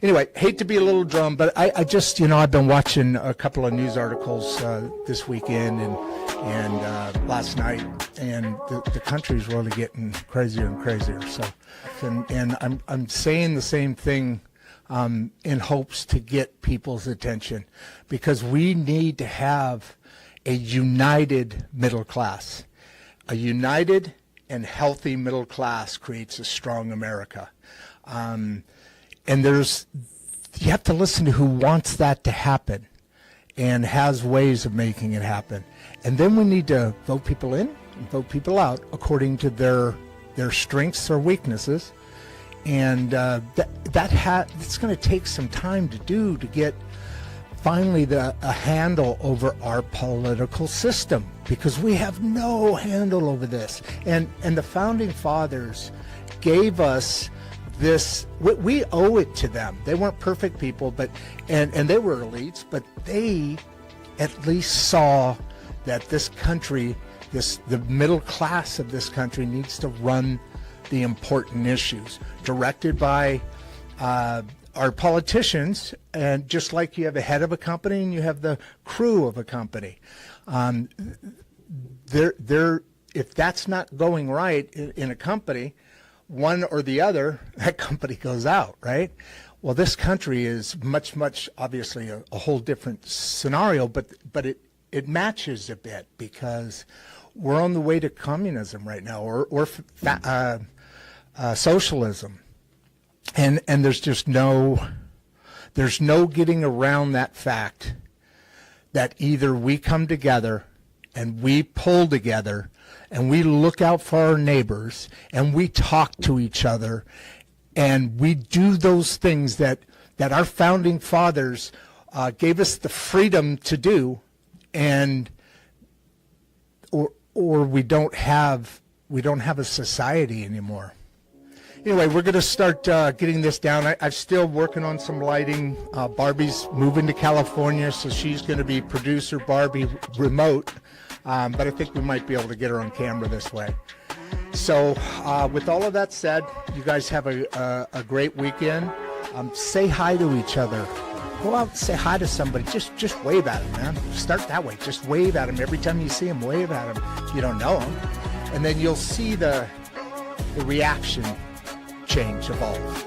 Anyway, hate to be a little drum, but I just, I've been watching a couple of news articles this weekend and last night, and the country's really getting crazier and crazier. So, and I'm saying the same thing in hopes to get people's attention, because we need to have a united middle class. A united and healthy middle class creates a strong America. And you have to listen to who wants that to happen and has ways of making it happen. And then we need to vote people in and vote people out according to their strengths or weaknesses. And it's going to take some time to do, to get finally a handle over our political system, because we have no handle over this. And the founding fathers gave us this. We owe it to them. They weren't perfect people, and they were elites, but they at least saw that this country, the middle class of this country, needs to run the important issues directed by our politicians. And just like you have a head of a company and you have the crew of a company, if that's not going right in a company, one or the other, that company goes out, right? Well, this country is much, obviously a whole different scenario, but it matches a bit, because we're on the way to communism right now, or socialism, and there's just no getting around that fact that either we come together and we pull together and we look out for our neighbors and we talk to each other and we do those things that our founding fathers gave us the freedom to do, and or we don't have a society anymore. Anyway, we're going to start getting this down. I'm still working on some lighting. Barbie's moving to California, so she's going to be producer Barbie remote. But I think we might be able to get her on camera this way. So with all of that said, you guys have a great weekend. Say hi to each other. Go out and say hi to somebody. Just wave at them, man. Start that way. Just wave at them. Every time you see them, wave at them if you don't know them. And then you'll see the reaction change, evolve.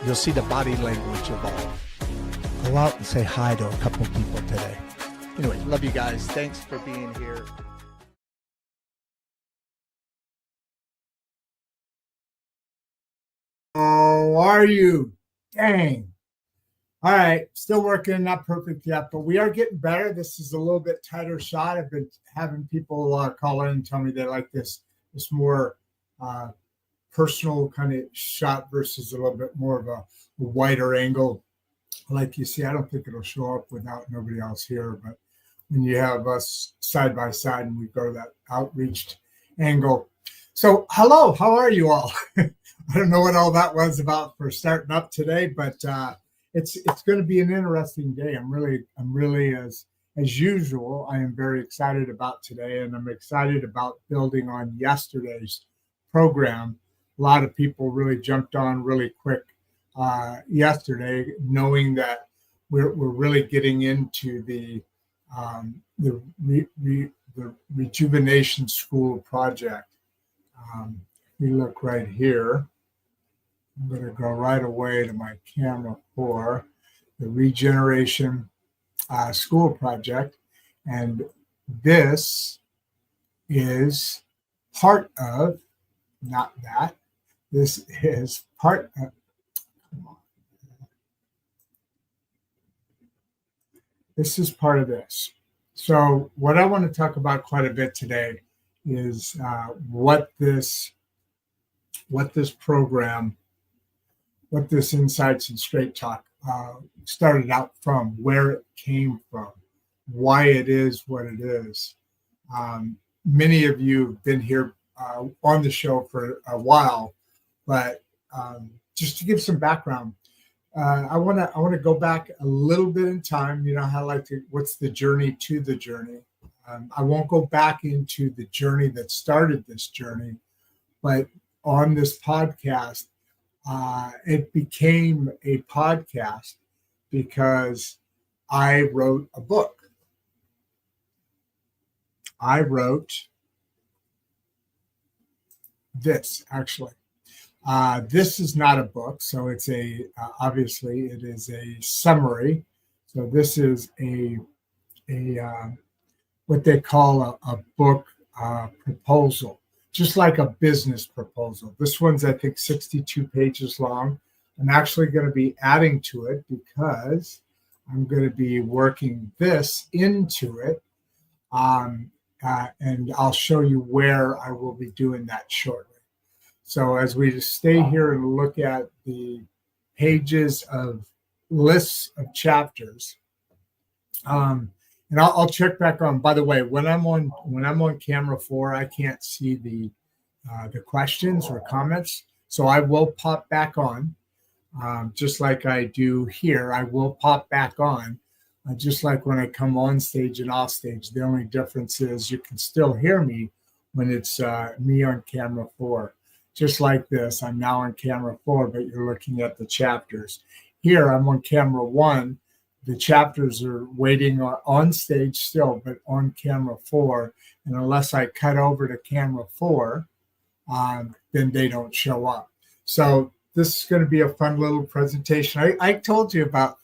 You'll see the body language evolve. Go out and say hi to a couple people today. Anyway, love you guys. Thanks for being here. How are you? Dang. All right. Still working, not perfect yet, but we are getting better. This is a little bit tighter shot. I've been having people call in and tell me they like this more personal kind of shot versus a little bit more of a wider angle. Like you see, I don't think it'll show up without nobody else here, but when you have us side by side and we go that outreached angle. So hello, how are you all? I don't know what all that was about for starting up today, but it's going to be an interesting day. I'm really as usual, I am very excited about today, and I'm excited about building on yesterday's program. A lot of people really jumped on really quick yesterday, knowing that we're really getting into the Regeneration School Project. If we look right here, I'm going to go right away to my camera for the Regeneration School Project. And this is part of, not that, this is part of, come on. This is part of this. So what I want to talk about quite a bit today is what this program, what this Insights and Straight Talk started out from, where it came from, why it is what it is. Many of you have been here on the show for a while, but just to give some background, I want to go back a little bit in time. You know how I like to, what's the journey to the journey? I won't go back into the journey that started this journey, but on this podcast, it became a podcast because I wrote a book. I wrote this, actually. This is not a book, so it's obviously it is a summary. So this is a what they call a book proposal, just like a business proposal. This one's, I think, 62 pages long. I'm actually going to be adding to it because I'm going to be working this into it. And I'll show you where I will be doing that shortly. So as we just stay here and look at the pages of lists of chapters, and I'll check back on. By the way, when I'm on camera 4, I can't see the questions or comments, so I will pop back on, just like I do here. I will pop back on, just like when I come on stage and off stage. The only difference is you can still hear me when it's me on camera 4. Just like this, I'm now on camera 4, but you're looking at the chapters. Here, I'm on camera 1. The chapters are waiting on stage still, but on camera 4. And unless I cut over to camera 4, then they don't show up. So this is going to be a fun little presentation. I told you about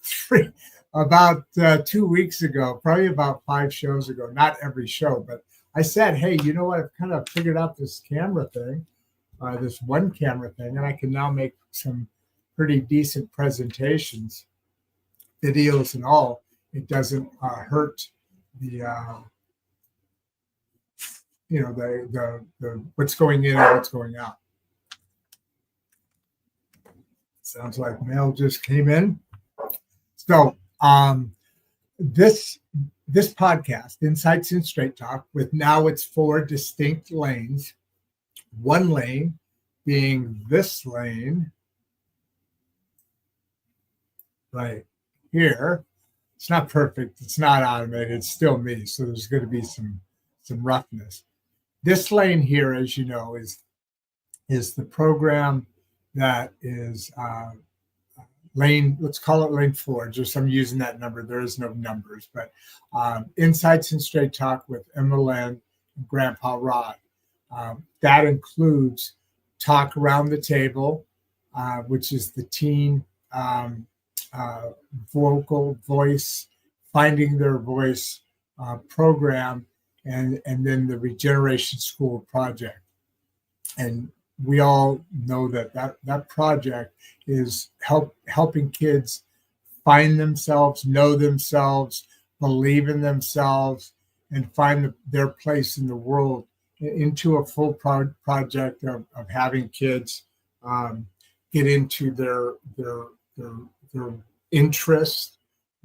2 weeks ago, probably about 5 shows ago, not every show, but I said, hey, you know what? I've kind of figured out this camera thing. This one camera thing, and I can now make some pretty decent presentations, videos and all. It doesn't hurt the the what's going in and what's going out. Sounds like mail just came in. So this podcast, Insights in Straight Talk, with now its 4 distinct lanes. One lane being this lane right here. It's not perfect. It's not automated. It's still me. So there's going to be some roughness. This lane here, as you know, is the program that is lane, let's call it lane 4. Just I'm using that number. There is no numbers, but Insights in Straight Talk with Emma Lynn and Grandpa Rod. That includes talk around the table, which is the teen vocal voice, finding their voice program, and then the Regeneration School Project. And we all know that project is helping kids find themselves, know themselves, believe in themselves, and find their place in the world, into a full project of having kids get into their interests,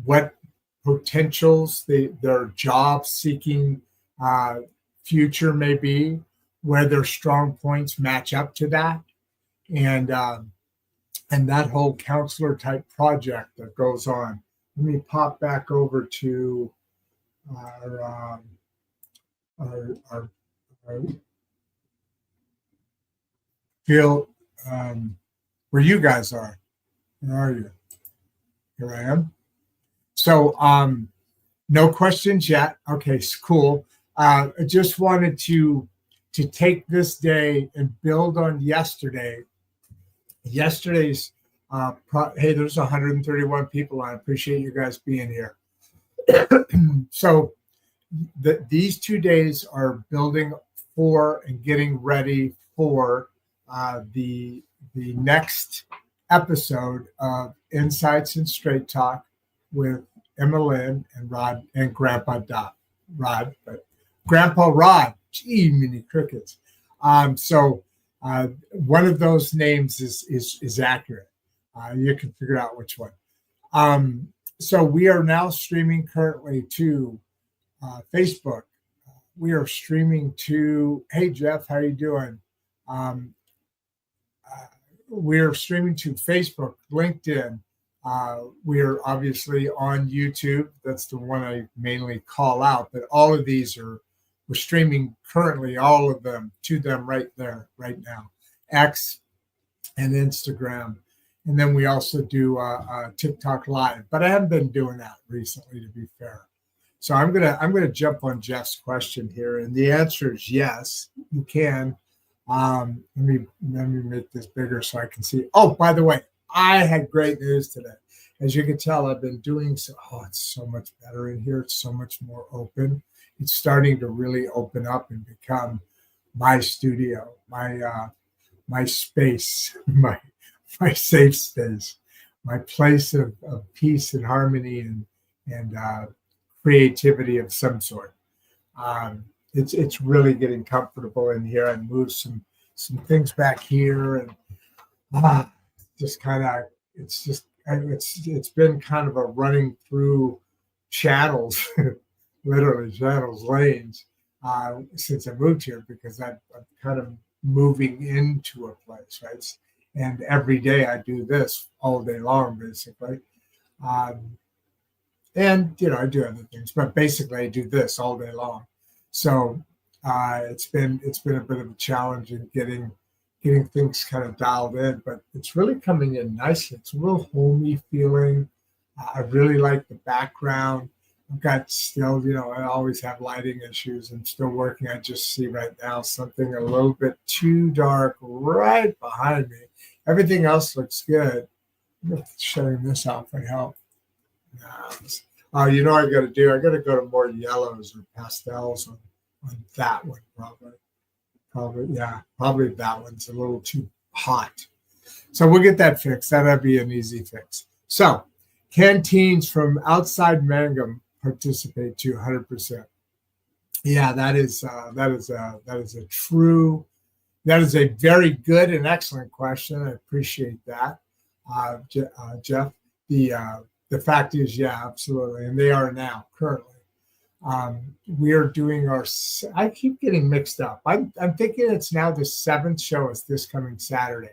what potentials their job seeking future may be, where their strong points match up to that, and that whole counselor type project that goes on. Let me pop back over to our feel where you guys are. Where are you? Here I am. So no questions yet. Okay, cool. I just wanted to take this day and build on yesterday. Yesterday's hey, there's 131 people. I appreciate you guys being here. So these 2 days are building for and getting ready for the next episode of Insights in Straight Talk with Emma Lynn and Rod and Grandpa Rod, but Grandpa Rod. Gee, mini crickets. So one of those names is accurate. You can figure out which one. So we are now streaming currently to Facebook. We are streaming to, hey Jeff, how you doing? We're streaming to Facebook, LinkedIn. We're obviously on YouTube. That's the one I mainly call out, but all of these we're streaming currently, all of them to them right there, right now. X, and Instagram. And then we also do TikTok Live, but I haven't been doing that recently, to be fair. So I'm gonna jump on Jeff's question here, and the answer is yes, you can. Let me make this bigger so I can see. Oh, by the way, I had great news today. As you can tell, I've been doing so. Oh, it's so much better in here. It's so much more open. It's starting to really open up and become my studio, my space, my safe space, my place of peace and harmony and creativity of some sort. It's really getting comfortable in here. I moved some things back here, and just kind of it's been kind of a running through channels, literally channels, lanes, since I moved here, because I'm kind of moving into a place, right? And every day I do this all day long, basically. And I do other things, but basically I do this all day long. So it's been a bit of a challenge in getting things kind of dialed in, but it's really coming in nicely. It's a real homey feeling. I really like the background. I've got still, I always have lighting issues. I'm still working. I just see right now something a little bit too dark right behind me. Everything else looks good. I'm shutting this off would help. I got to do? I got to go to more yellows or pastels on that one, probably. Probably that one's a little too hot. So we'll get that fixed. That'll be an easy fix. So, can teens from outside Mangum participate to 100%? Yeah, that is a very good and excellent question. I appreciate that, Jeff. The fact is, yeah, absolutely, and they are now currently. We are doing I keep getting mixed up. I'm thinking it's now the 7th show is this coming Saturday.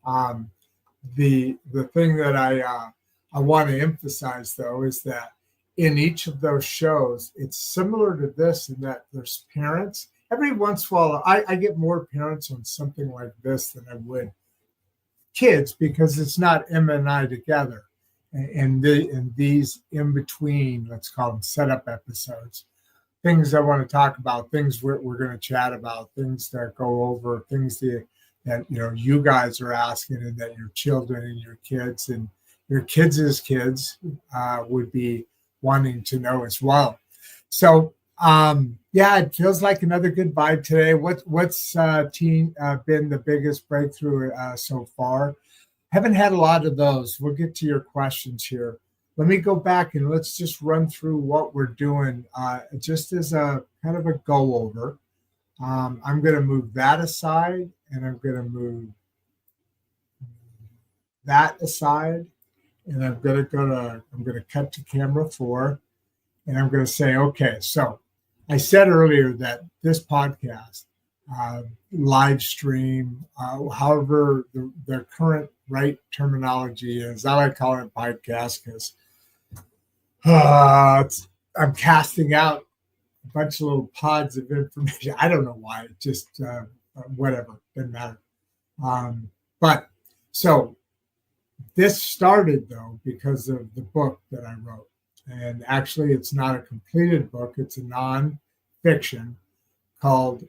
The thing that I want to emphasize, though, is that in each of those shows, it's similar to this in that there's parents. Every once in a while, I get more parents on something like this than I would kids, because it's not Emma and I together. And these in between, let's call them setup episodes, things I want to talk about, things we're going to chat about, things that go over, things that you guys are asking, and that your children and your kids kids would be wanting to know as well. So it feels like another good vibe today. What's been the biggest breakthrough so far? Haven't had a lot of those. We'll get to your questions here. Let me go back and let's just run through what we're doing just as a kind of a go over. I'm going to move that aside, and I'm going to move that aside, and I'm going to cut to camera 4, and I'm going to say, okay, so I said earlier that this podcast, live stream, however the current right terminology is, I like calling it podcast because I'm casting out a bunch of little pods of information. I don't know why, just whatever, doesn't matter. But so this started, though, because of the book that I wrote. And actually, it's not a completed book. It's a non-fiction called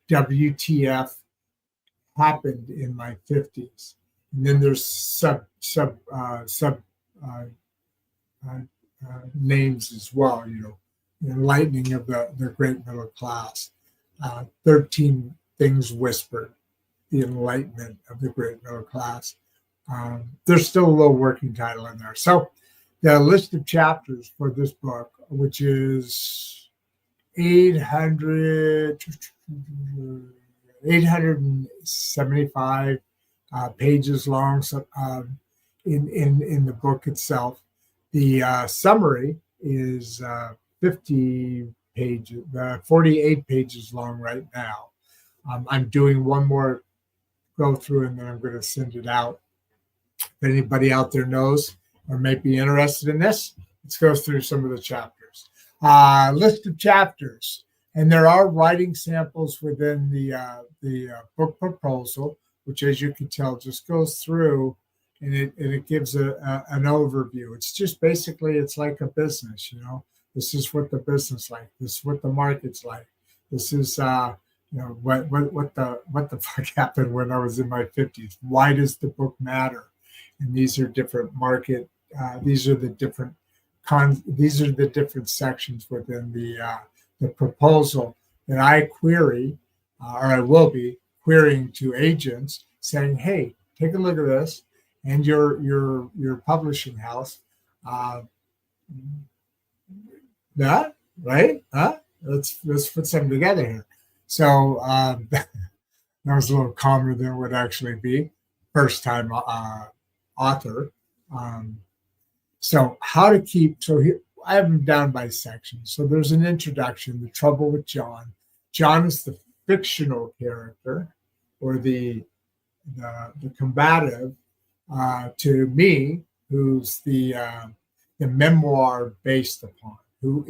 WTF Happened in My 50s. And then there's sub names as well, enlightening of the great middle class, 13 things whispered, the enlightenment of the great middle class. There's still a little working title in there. So the list of chapters for this book, which is 875 pages long, so, in the book itself. The summary is 50 pages, 48 pages long right now. I'm doing one more go through, and then I'm going to send it out. If anybody out there knows or may be interested in this, let's go through some of the chapters. List of chapters, and there are writing samples within the book proposal. which, as you can tell, just goes through and it gives an overview. It's just basically, it's like a business, you know. This is what the business like. This is what the market's like. This is you know, what the fuck happened when I was in my 50s. Why does the book matter? And these are different market. These are the different these are the different sections within the proposal that I query, or I will be querying to agents, saying, "Hey, take a look at this, and your publishing house, that right? Let's put something together here." So that was a little calmer than it would actually be. First time author. So how to keep, so here, I have them down by section. So there's an introduction, the trouble with John. John is the fictional character, or the combative, to me, who's the memoir based upon, who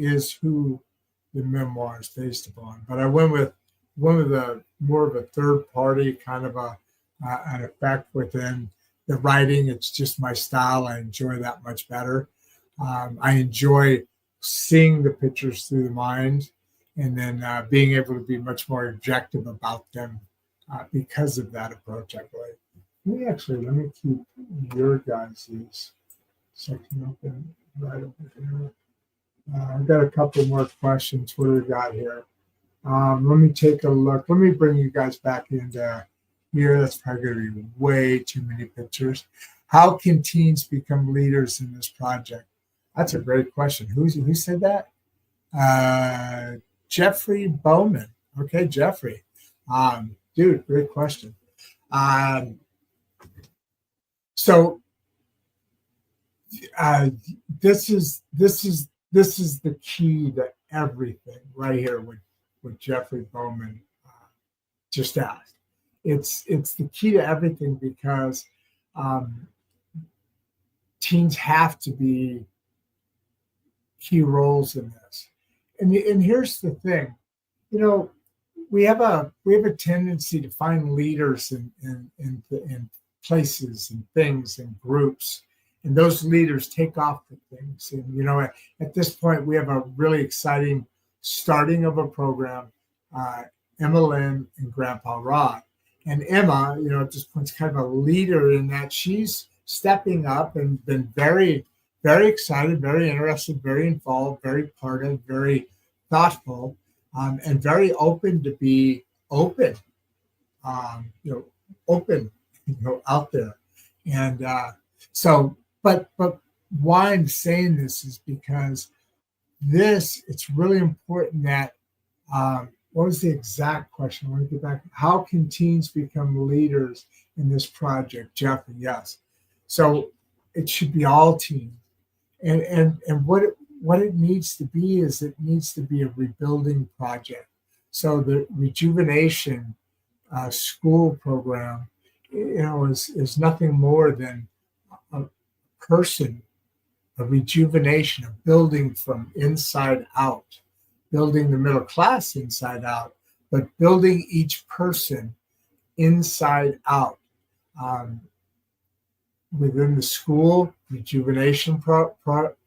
the memoir is based upon. But I went with more of a third party kind of an effect within the writing. It's just my style. I enjoy that much better. I enjoy seeing the pictures through the mind, and then being able to be much more objective about them because of that approach, I believe. Let me keep your guys' section open right over here. I've got a couple more questions. What do we got here? Let me take a look. Let me bring you guys back into here. That's probably going to be way too many pictures. How can teens become leaders in this project? That's a great question. Who said that? Jeffrey Bowman. Okay, Jeffrey. Dude, great question. So this is the key to everything right here. What Jeffrey Bowman just asked. It's the key to everything, because teens have to be key roles in this. And here's the thing, you know, we have a tendency to find leaders in places and things and groups, and those leaders take off the things. And you know, at this point, we have a really exciting starting of a program, Emma Lynn and Grandpa Rod. And Emma, you know, at this point, is kind of a leader in that she's stepping up and been very, very excited, very interested, very involved, very part of, very thoughtful, and very open to be open, open, out there. And so, but why I'm saying this is because it's really important that, what was the exact question? I want to get back. How can teens become leaders in this project? Jeffrey, yes. So it should be all teens. And what it needs to be is, it needs to be a rebuilding project. So the Regeneration School Program, you know, is nothing more than a person, a rejuvenation, a building from inside out, building the middle class inside out, but building each person inside out. Within the school rejuvenation project,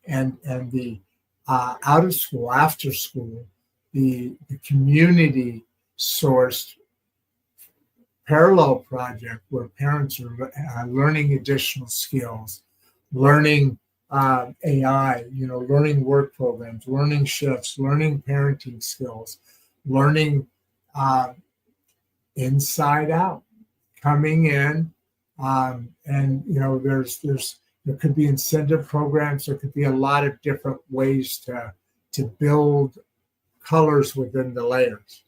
and the out of school, after school, the community sourced parallel project where parents are learning additional skills, learning AI, you know, learning work programs, learning shifts, learning parenting skills, learning inside out, coming in, and you know, there could be incentive programs. There could be a lot of different ways to build colors within the layers,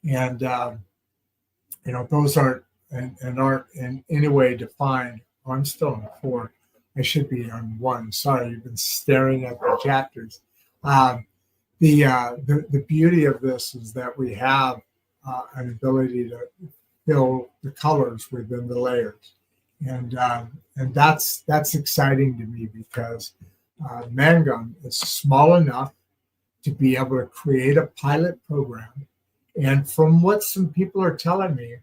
and you know, those aren't in any way defined. Oh, I'm still on 4. I should be on 1. Sorry, you've been staring at the chapters. The beauty of this is that we have an ability to fill the colors within the layers, and that's exciting to me, because Mangum is small enough to be able to create a pilot program And from what some people are telling me,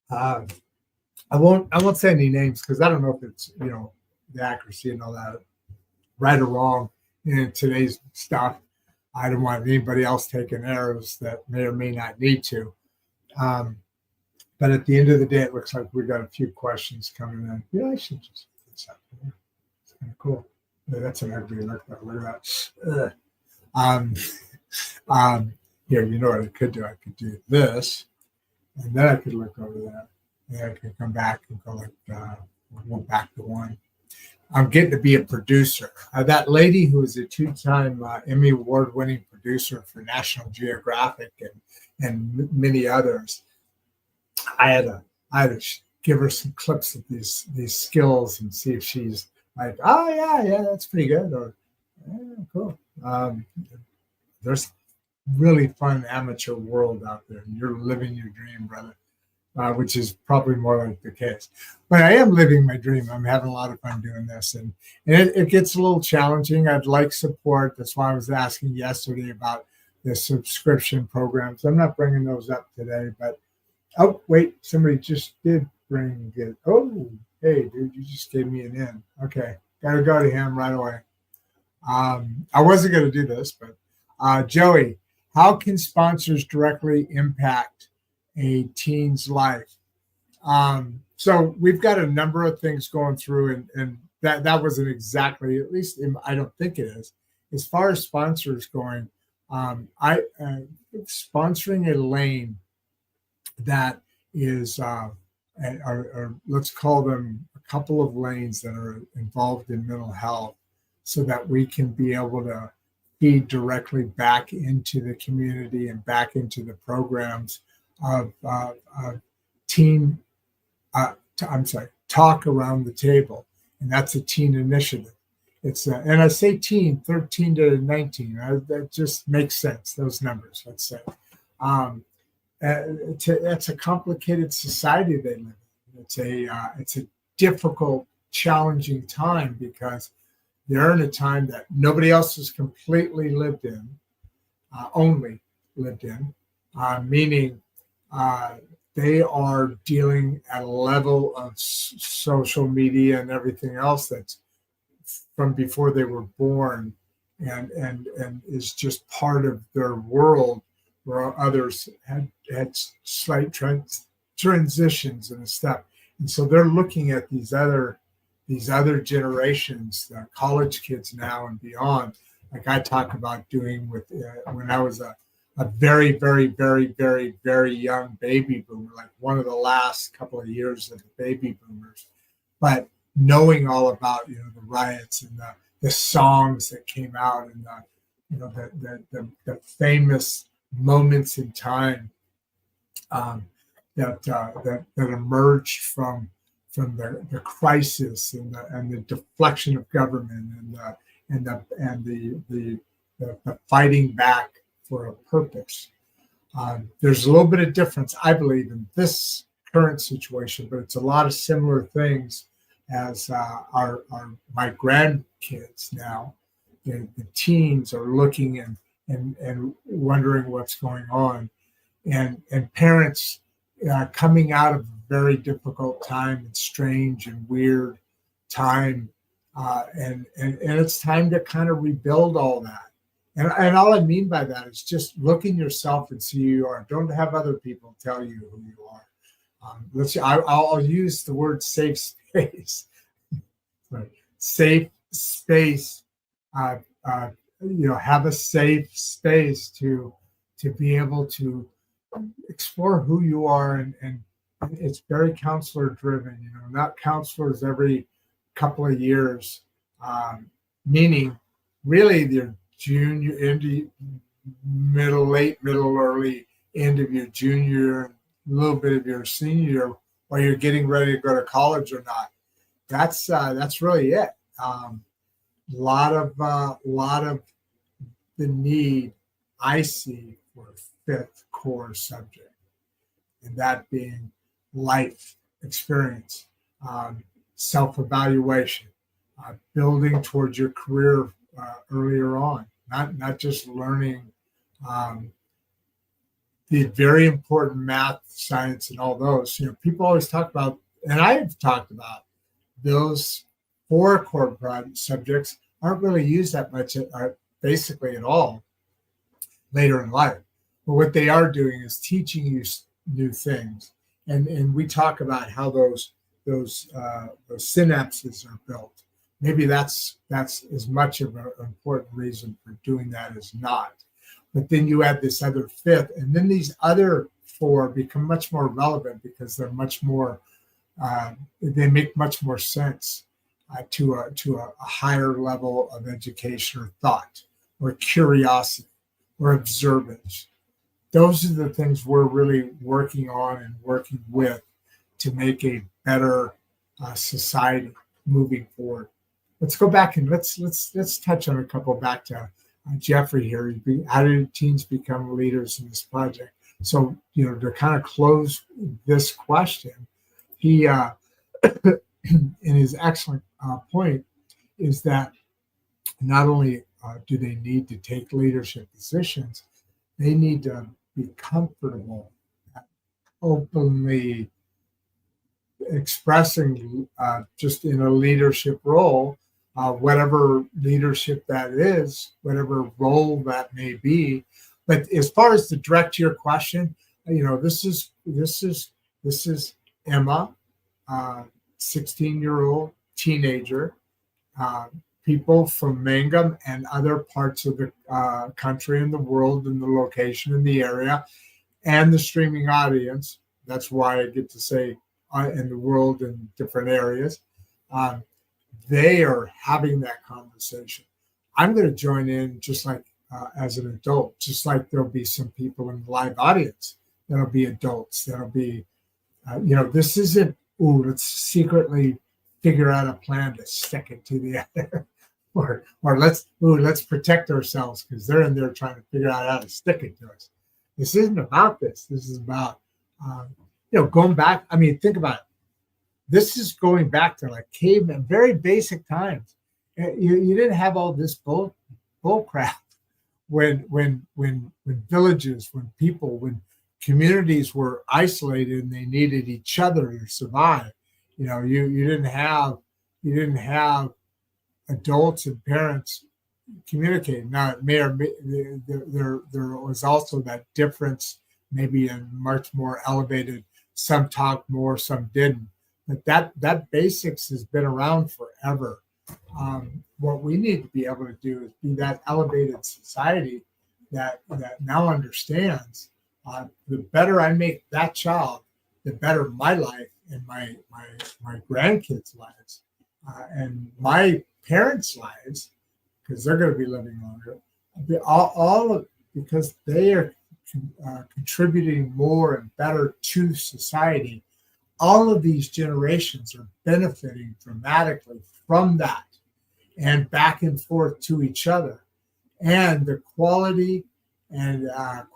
I won't say any names because I don't know if it's the accuracy and all that, right or wrong in today's stuff. I don't want anybody else taking arrows that may or may not need to. But at the end of the day, it looks like we got a few questions coming in. Yeah, I should just put this up there. It's kind of cool. Yeah, that's an ugly look. Look at that. Here, you know what I could do? I could do this, and then I could look over that. And I could come back and go like back to one. I'm getting to be a producer. That lady who is a two-time Emmy Award-winning producer for National Geographic and many others, I had to give her some clips of these skills and see if she's like, oh yeah, that's pretty good, or cool. There's really fun amateur world out there, and you're living your dream, brother. Which is probably more like the case. But I am living my dream. I'm having a lot of fun doing this. And it gets a little challenging. I'd like support. That's why I was asking yesterday about the subscription programs. I'm not bringing those up today. But, oh, wait, somebody just did bring it. Oh, hey, dude, you just gave me an in. Okay, got to go to him right away. I wasn't going to do this, but Joey, how can sponsors directly impact a teen's life? So we've got a number of things going through, and that wasn't exactly, at least I don't think it is. As far as sponsors going, I sponsoring a lane that is, or let's call them a couple of lanes that are involved in mental health, so that we can be able to feed directly back into the community and back into the programs of teen, talk around the table, and that's a teen initiative. It's and I say teen, 13 to 19. That just makes sense. Those numbers, let's say. It's a complicated society they live in. It's a difficult, challenging time because they're in a time that nobody else has completely lived in, only lived in, meaning. They are dealing at a level of social media and everything else that's from before they were born, and is just part of their world, where others had slight transitions and stuff. And so they're looking at these other generations, the college kids now and beyond, like I talk about doing with when I was a very, very, very, very, very young baby boomer, like one of the last couple of years of the baby boomers, but knowing all about the riots and the songs that came out and the famous moments in time that emerged from the crisis and the deflection of government and the fighting back for a purpose. There's a little bit of difference, I believe, in this current situation, but it's a lot of similar things as my grandkids now. The teens are looking and wondering what's going on, and parents coming out of a very difficult time and strange and weird time, and it's time to kind of rebuild all that. And all I mean by that is just look in yourself and see who you are. Don't have other people tell you who you are. Let's see. I'll use the word safe space. Right. Safe space. Have a safe space to be able to explore who you are, and it's very counselor driven. Not counselors every couple of years, meaning really they're junior, into late middle, early end of your junior, and a little bit of your senior year, while you're getting ready to go to college or not. That's really it. Lot of the need I see for a fifth core subject, and that being life experience, self-evaluation, building towards your career earlier on, not just learning the very important math, science, and all those. People always talk about, and I've talked about, those four core subjects aren't really used that much, basically at all, later in life. But what they are doing is teaching you new things, and we talk about how those synapses are built. Maybe that's as much of an important reason for doing that as not. But then you add this other fifth, and then these other four become much more relevant because they're much more, they make much more sense to a higher level of education or thought or curiosity or observance. Those are the things we're really working on and working with to make a better society moving forward. Let's go back and let's touch on a couple back to Jeffrey here. How do teens become leaders in this project? So, to kind of close this question, he, in his excellent point, is that not only do they need to take leadership positions, they need to be comfortable openly expressing just in a leadership role, whatever leadership that is, whatever role that may be. But as far as to direct your question, this is Emma, 16-year-old teenager. People from Mangum and other parts of the country and the world and the location and the area and the streaming audience. That's why I get to say in the world in different areas. They are having that conversation. I'm going to join in just like as an adult, just like there'll be some people in the live audience that'll be adults. That'll be, this isn't, let's secretly figure out a plan to stick it to the other. Or let's protect ourselves because they're in there trying to figure out how to stick it to us. This isn't about this. This is about, going back. I mean, think about it. This is going back to like caveman, very basic times. You didn't have all this bull crap when villages, when people, when communities were isolated and they needed each other to survive. You didn't have adults and parents communicating. Now, it may or may, there was also that difference, maybe in much more elevated. Some talked more, some didn't. But that basics has been around forever. What we need to be able to do is be that elevated society that now understands the better I make that child, the better my life and my grandkids' lives and my parents' lives, because they're going to be living longer. Because they are contributing more and better to society. All of these generations are benefiting dramatically from that and back and forth to each other. And the quality and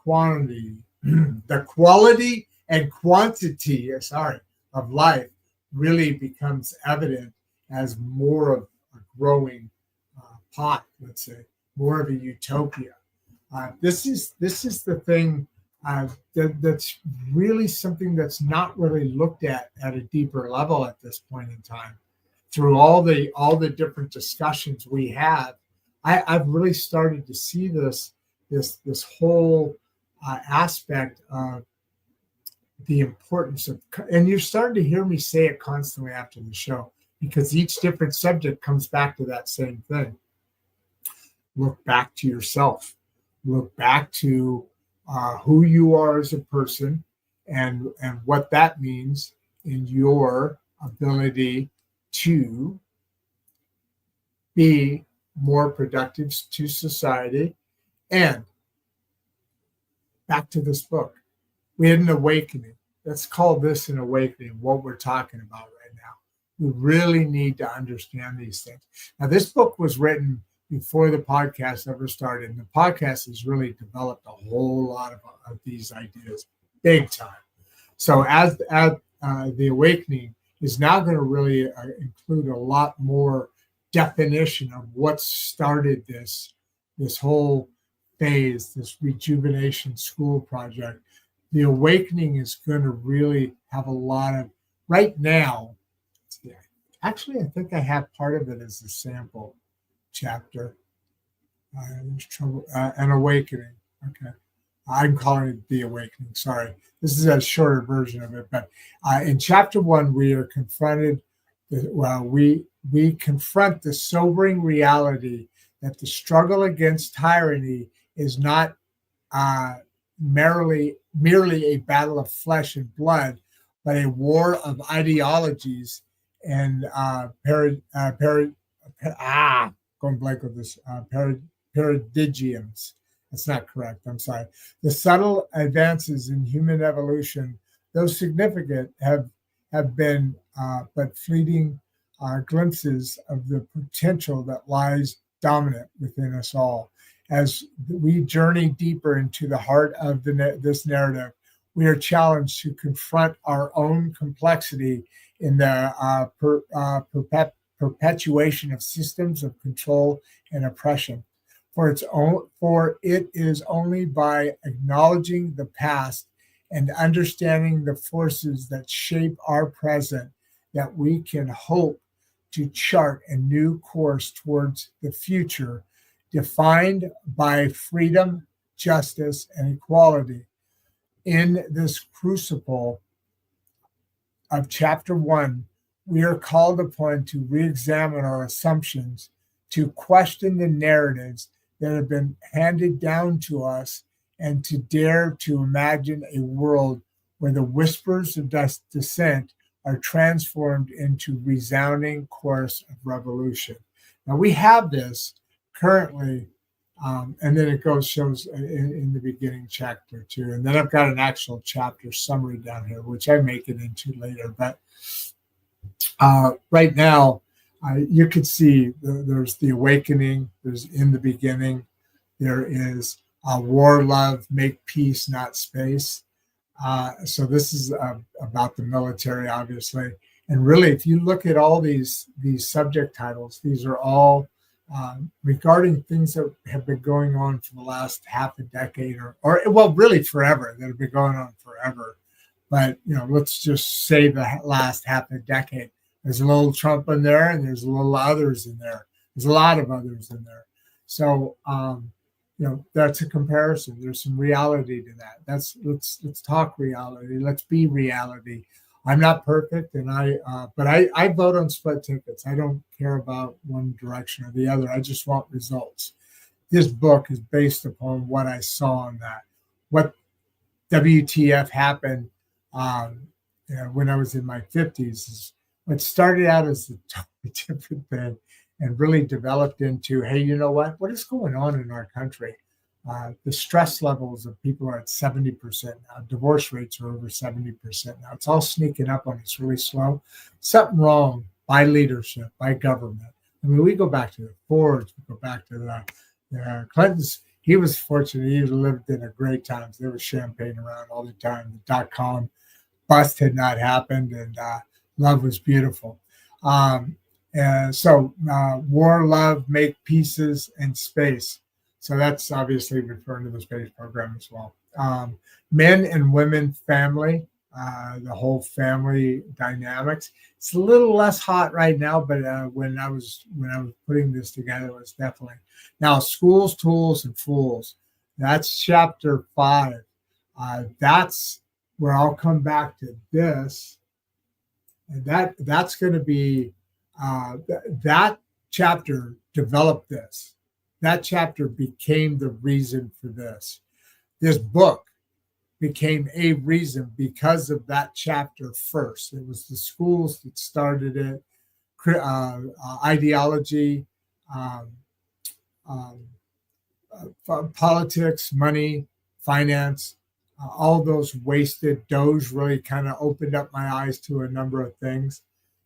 quantity, the quality and quantity, of life really becomes evident as more of a growing pot, let's say, more of a utopia. This is the thing that's really something that's not really looked at a deeper level at this point in time. Through all the different discussions we have, I've really started to see this whole aspect of the importance of, and you're starting to hear me say it constantly after the show, because each different subject comes back to that same thing. Look back to yourself. Look back to who you are as a person and what that means in your ability to be more productive to society. And back to this book. We had an awakening. Let's call this an awakening, what we're talking about right now. We really need to understand these things. Now, this book was written before the podcast ever started. And the podcast has really developed a whole lot of these ideas, big time. So as the awakening is now going to really include a lot more definition of what started this whole phase, this Regeneration School Project, the awakening is going to really have a lot of, right now, actually, I think I have part of it as a sample chapter. An awakening. Okay. I'm calling it the awakening. Sorry. This is a shorter version of it. But in chapter 1, we are confronted, we confront the sobering reality that the struggle against tyranny is not merely a battle of flesh and blood, but a war of ideologies and going blank with this paradigms. That's not correct. I'm sorry. The subtle advances in human evolution, though significant, have been but fleeting glimpses of the potential that lies dominant within us all. As we journey deeper into the heart of this narrative, we are challenged to confront our own complexity in the perpetuation of systems of control and oppression. For it is only by acknowledging the past and understanding the forces that shape our present that we can hope to chart a new course towards the future defined by freedom, justice, and equality. In this crucible of chapter 1, we are called upon to re-examine our assumptions, to question the narratives that have been handed down to us, and to dare to imagine a world where the whispers of dissent are transformed into resounding chorus of revolution. Now we have this currently, and then it shows in the beginning chapter 2, and then I've got an actual chapter summary down here, which I make it into later. But right now, you could see there's the awakening, there's in the beginning, there is war, love, make peace, not space. So this is about the military, obviously. And really, if you look at all these subject titles, these are all regarding things that have been going on for the last half a decade or well, really forever, that have been going on forever. But, let's just say the last half a decade. There's a little Trump in there, and there's a little others in there. There's a lot of others in there. So, that's a comparison. There's some reality to that. Let's talk reality. Let's be reality. I'm not perfect, and but I vote on split tickets. I don't care about one direction or the other. I just want results. This book is based upon what I saw on that. What WTF happened when I was in my 50s. It started out as a totally different thing and really developed into, hey, you know what? What is going on in our country? The stress levels of people are at 70% now. Divorce rates are over 70% now. It's all sneaking up on us really slow. Something wrong by leadership, by government. I mean, we go back to the Fords, we go back to the Clintons. He was fortunate. He lived in a great time. There was champagne around all the time. The .com bust had not happened, and love was beautiful. And so war, love, make pieces, and space. So that's obviously referring to the space program as well. Men and women, family, the whole family dynamics. It's a little less hot right now, but when I was putting this together, it was definitely. Now, schools, tools, and fools. That's chapter 5. That's where I'll come back to this. And that's going to be that chapter developed this. That chapter became the reason for this. This book became a reason because of that chapter first. It was the schools that started it, ideology, politics, money, finance, all those wasted. Doge really kind of opened up my eyes to a number of things.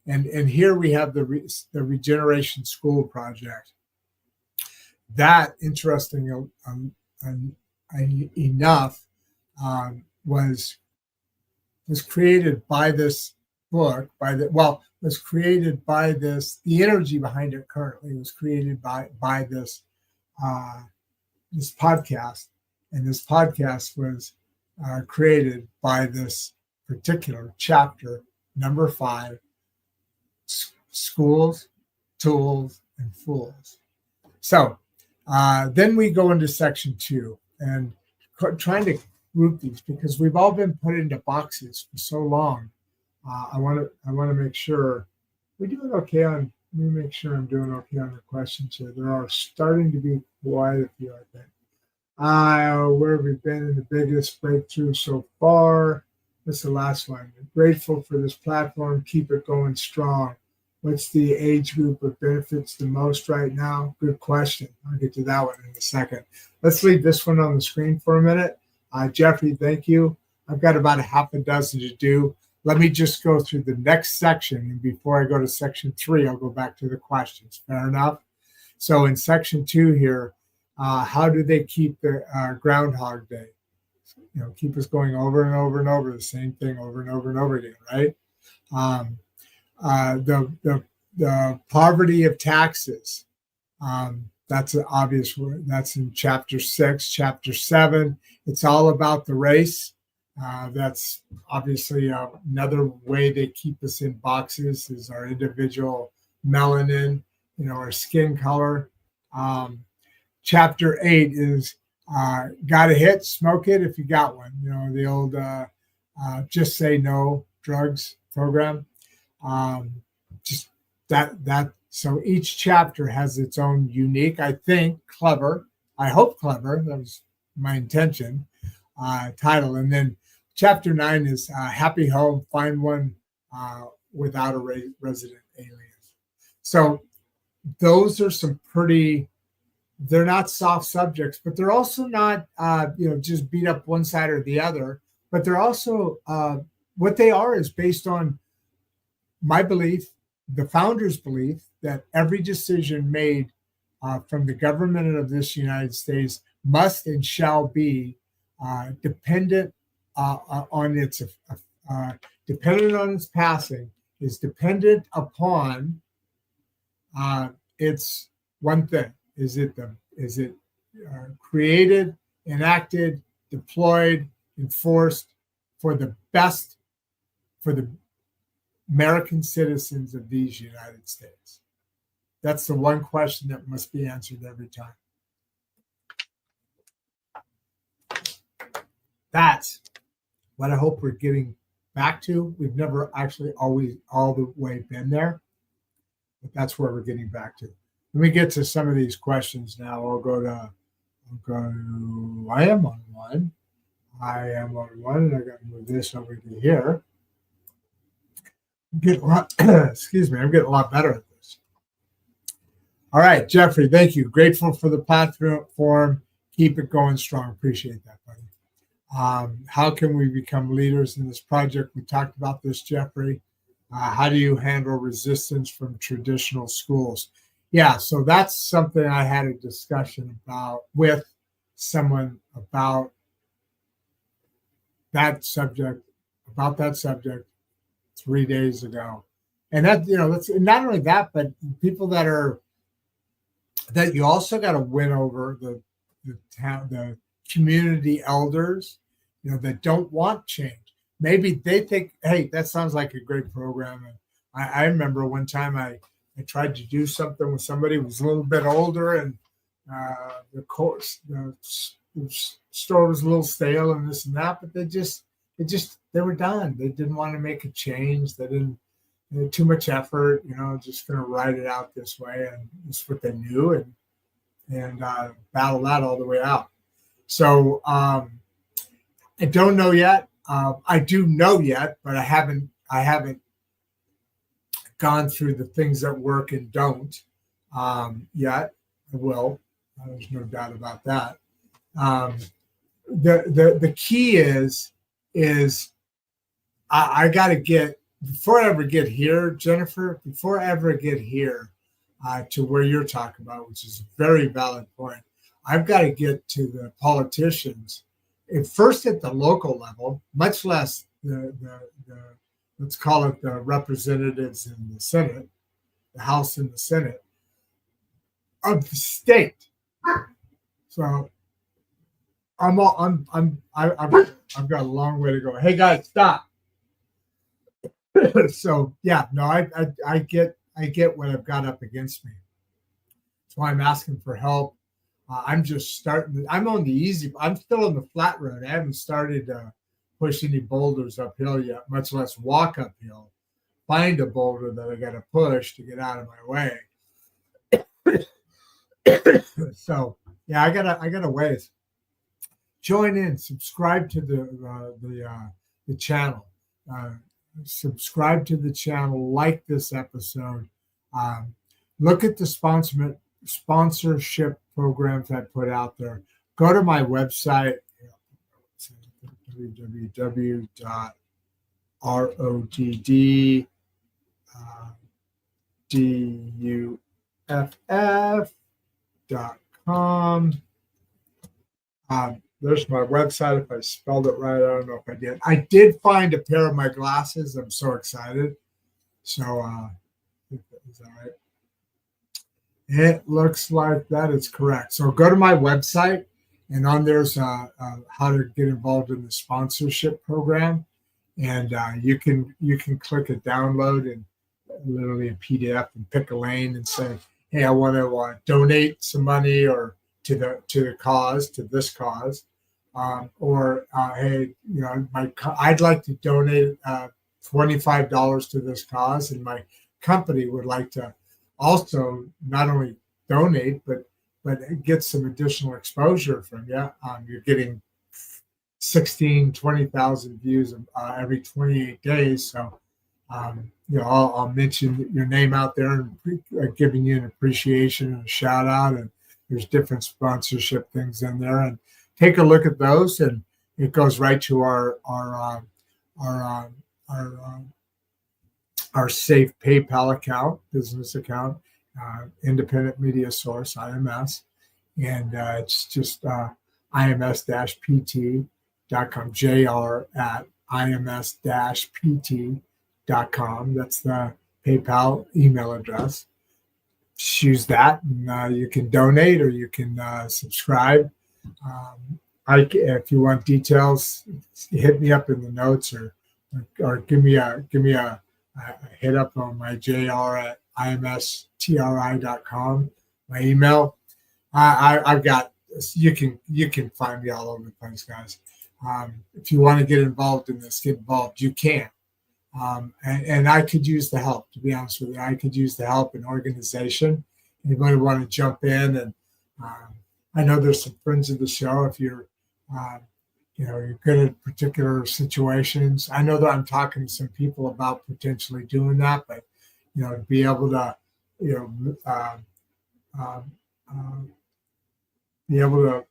And here we have the Regeneration School Project. That, interesting enough, was created by this book. Was created by this. The energy behind it currently was created by this this podcast, and this podcast was created by this particular chapter, number 5, schools, tools, and fools. So then we go into section 2 and trying to group these because we've all been put into boxes for so long. I want to make sure we're doing okay on. Let me make sure I'm doing okay on the questions here. There are starting to be quite a few, I think. Where have we been in the biggest breakthrough so far? What's the last one? I'm grateful for this platform. Keep it going strong. What's the age group that benefits the most right now? Good question. I'll get to that one in a second. Let's leave this one on the screen for a minute. Jeffrey, thank you. I've got about a half a dozen to do. Let me just go through the next section. And before I go to section 3, I'll go back to the questions. Fair enough? So in section 2 here, how do they keep the Groundhog Day? Keep us going over and over and over, the same thing over and over and over again, right? The poverty of taxes. That's an obvious one. That's in chapter 6. Chapter 7, it's all about the race. That's obviously another way they keep us in boxes is our individual melanin, our skin color. Chapter 8 is got a hit, smoke it if you got one. The old just say no drugs program. Just that. So each chapter has its own unique, I think, clever. I hope clever. That was my intention. Title, and then chapter 9 is happy home. Find one without a resident alien. So those are some pretty. They're not soft subjects, but they're also not, just beat up one side or the other. But they're also what they are is based on my belief, the founders' belief that every decision made from the government of this United States must and shall be dependent on its passing is dependent upon its one thing. Is it created, enacted, deployed, enforced for the best for the American citizens of these United States? That's the one question that must be answered every time. That's what I hope we're getting back to. We've never actually always all the way been there, but that's where we're getting back to. Let me get to some of these questions now. I am on one, and I got to move this over to here. Excuse me, I'm getting a lot better at this. All right, Jeffrey, thank you. Grateful for the platform. Keep it going strong. Appreciate that, buddy. How can we become leaders in this project? We talked about this, Jeffrey. How do you handle resistance from traditional schools? Yeah, so that's something I had a discussion about with someone about that subject 3 days ago. And that, that's not only that, but people that you also got to win over the community elders, that don't want change. Maybe they think, hey, that sounds like a great program. And I remember one time I tried to do something with somebody who was a little bit older, and the store was a little stale and this and that, but they were done. They didn't want to make a change. They had too much effort, just going to ride it out this way. And it's what they knew and battle that all the way out. So I don't know yet. I do know yet, but I haven't gone through the things that work and don't yet. I will. There's no doubt about that. The key is I got to get, before I ever get here, Jennifer, to where you're talking about, which is a very valid point, I've got to get to the politicians, first at the local level, much less the let's call it the representatives in the Senate, the House and the Senate of the state. So I've got a long way to go. Hey guys, stop. So yeah, no, I get what I've got up against me. That's why I'm asking for help. I'm just starting. I'm on the easy. I'm still on the flat road. I haven't started to push any boulders uphill yet, much less walk uphill. Find a boulder that I got to push to get out of my way. So yeah, I got a ways. Join in, subscribe to the channel, subscribe to the channel, like this episode, look at the sponsorship programs I put out there. Go to my website, roddduff.com. There's my website. If I spelled it right, I don't know if I did. I did find a pair of my glasses. I'm so excited. So, is that right? It looks like that is correct. So go to my website, and on there's how to get involved in the sponsorship program, and you can click a download and literally a PDF and pick a lane and say, hey, I want to donate some money or to the cause, to this cause, or hey, I'd like to donate $25 to this cause, and my company would like to also not only donate but get some additional exposure from you. You're getting 20,000 views every 28 days, so I'll mention your name out there and giving you an appreciation and a shout out, and there's different sponsorship things in there, and take a look at those, and it goes right to our safe PayPal account, business account, independent media source, IMS, and it's just ims-pt.com, jr@ims-pt.com. That's the PayPal email address. Use that, and you can donate or you can subscribe. If you want details, hit me up in the notes or give me a hit up on my jr@imstri.com, my email. I've got, you can find me all over the place, guys. If you want to get involved in this, get involved. You can. And I could use the help, to be honest with you. I could use the help in organization. Anybody want to jump in? And I know there's some friends of the show. If you're, you're good at particular situations. I know that I'm talking to some people about potentially doing that, but, to be able to, be able to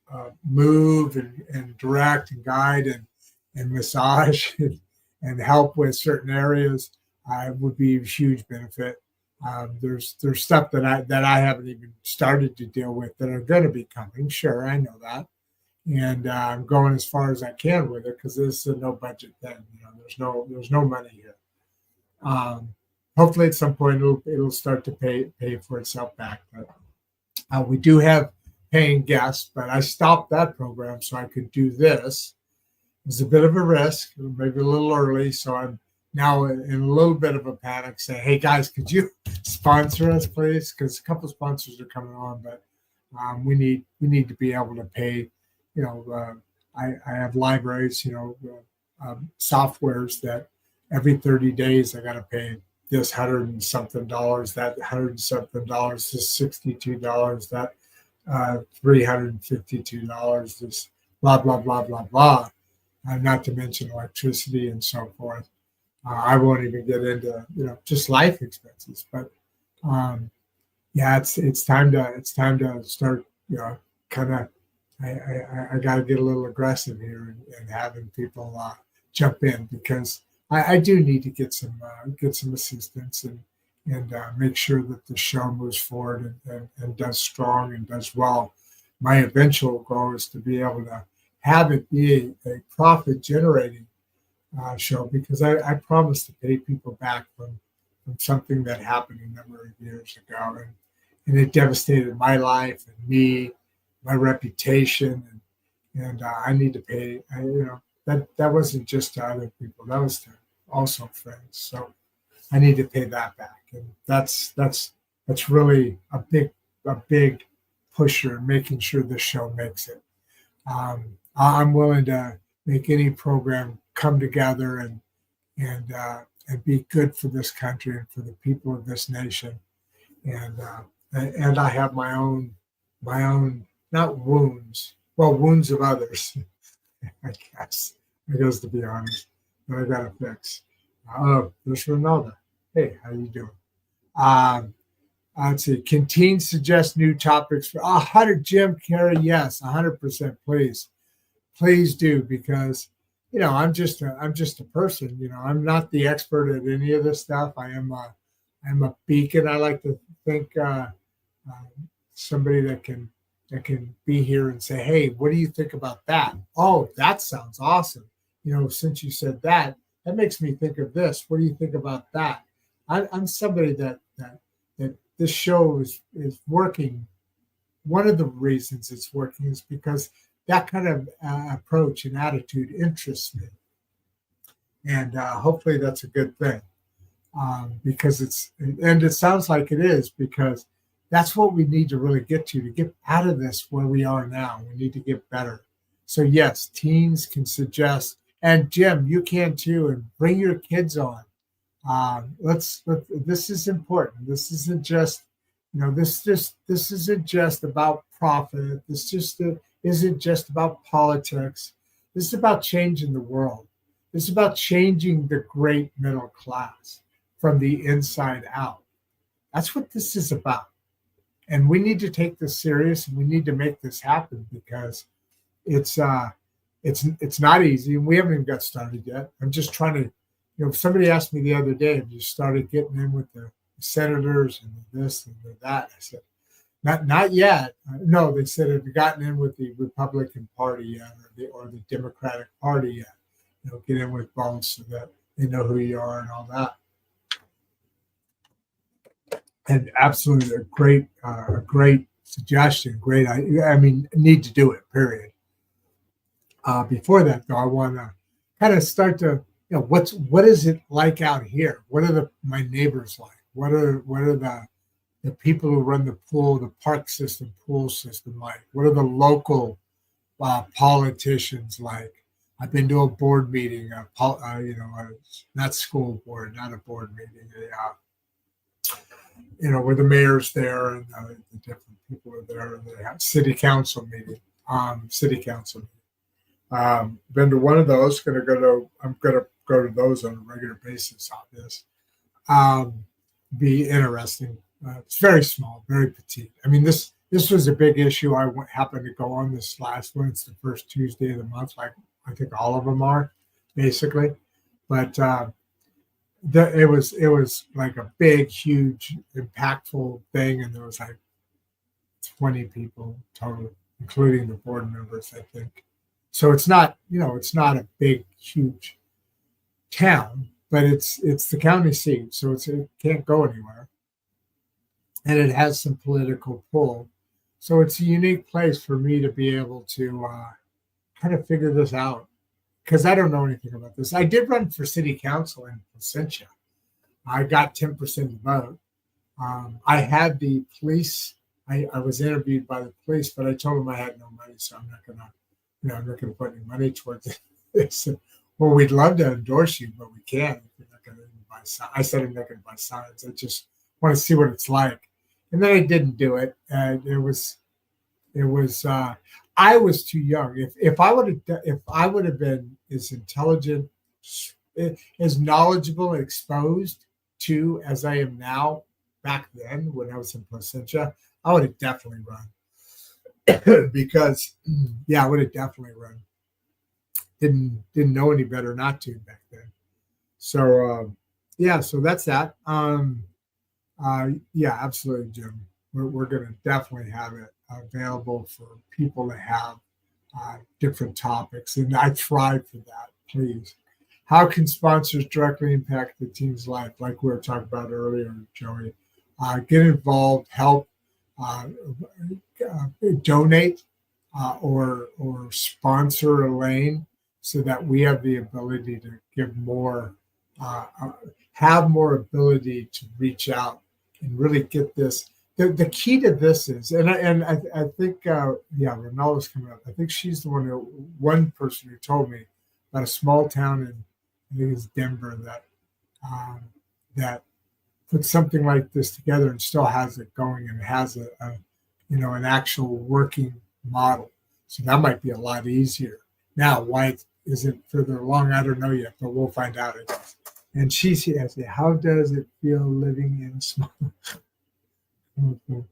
move and direct and guide and massage and help with certain areas would be a huge benefit. There's stuff that I haven't even started to deal with that are going to be coming. Sure, I know that, and I'm going as far as I can with it because this is a no budget thing. There's no money here. Hopefully, at some point it'll start to pay for itself back. But we do have paying guests, but I stopped that program so I could do this. It was a bit of a risk, maybe a little early, so I'm now in a little bit of a panic saying, hey guys, could you sponsor us, please? Because a couple of sponsors are coming on, but we need to be able to pay. I have libraries, softwares that every 30 days I got to pay this $100 and something, that $100 and something, this $62, that $352, this blah, blah, blah, blah, blah. Not to mention electricity and so forth. I won't even get into just life expenses, but it's time to start kind of I got to get a little aggressive here and having people jump in because I do need to get some assistance and make sure that the show moves forward and does strong and does well. My eventual goal is to be able to have it be a profit generating show because I promised to pay people back from something that happened a number of years ago, and it devastated my life and me, my reputation, and I need to pay. That wasn't just to other people; that was to also friends. So I need to pay that back, and that's really a big pusher, making sure the show makes it. I'm willing to make any program come together and be good for this country and for the people of this nation. And I have my own not wounds, well, wounds of others, I guess to be honest, that I got to fix. Oh, there's Ronaldo. Hey, how you doing? Um, Let's see. Can teens suggest new topics for 100? Jim Carrey, yes, 100%. Please do, because I'm just a person. I'm not the expert at any of this stuff. I'm a beacon. I like to think somebody that can be here and say, hey, what do you think about that? Oh, that sounds awesome. Since you said that makes me think of this. What do you think about that? I'm somebody that this show is working. One of the reasons it's working is because that kind of approach and attitude interests me. And hopefully that's a good thing, because it sounds like it is, because that's what we need to really get out of this where we are now. We need to get better. So yes, teens can suggest, and Jim, you can too, and bring your kids on. This is important. This isn't just, this isn't just about profit. This just isn't just about politics. This is about changing the world. This is about changing the great middle class from the inside out. That's what this is about. And we need to take this serious, and we need to make this happen, because it's not easy, and we haven't even got started yet. I'm just trying to, somebody asked me the other day, have you started getting in with the senators and this and that? I said, not yet. No, they said, have you gotten in with the Republican Party yet, or the Democratic Party yet? Get in with both so that they know who you are and all that. And absolutely a great suggestion. Great. I mean, need to do it, period. Before that, though, I want to kind of start to, what is it like out here? What are my neighbors like? What are the people who run the park system, pool system like? What are the local politicians like? I've been to a board meeting, not school board, not a board meeting, where the mayor's there and the different people are there, and they have city council meeting. Been to one of those. I'm gonna go to those on a regular basis on this. Be interesting. It's very small, very petite. I mean, this was a big issue. I happened to go on this last one. It's the first Tuesday of the month, like I think all of them are, basically. But it was like a big, huge, impactful thing, and there was like 20 people total, including the board members, I think. So it's not a big, huge town, but it's the county seat, so it can't go anywhere, and it has some political pull. So it's a unique place for me to be able to kind of figure this out, because I don't know anything about this. I did run for city council in Placentia. I got 10% of the vote. I had the police. I was interviewed by the police, but I told them I had no money, so I'm not gonna put any money towards it. They said, well, we'd love to endorse you, but we can't. You're not gonna buy signs. I said I'm not gonna buy signs. I just want to see what it's like. And then I didn't do it. And it was I was too young. If I would have been as intelligent, as knowledgeable, exposed to as I am now back then when I was in Placentia, I would have definitely run. Because I would have definitely run. Didn't know any better not to back then. So so that's that. Absolutely, Jim. We're going to definitely have it available for people to have different topics, and I thrive for that. Please, how can sponsors directly impact the team's life, like we were talking about earlier, Joey? Get involved, help, donate. or sponsor a lane so that we have the ability to give more, have more ability to reach out and really get this. The key to this is, and I think, Ronaldo's coming up. I think she's the one person who told me about a small town in, I think it's Denver, that put something like this together and still has it going and has an actual working model. So that might be a lot easier. Now, why it isn't further along, I don't know yet, but we'll find out. And she asked me, how does it feel living in small?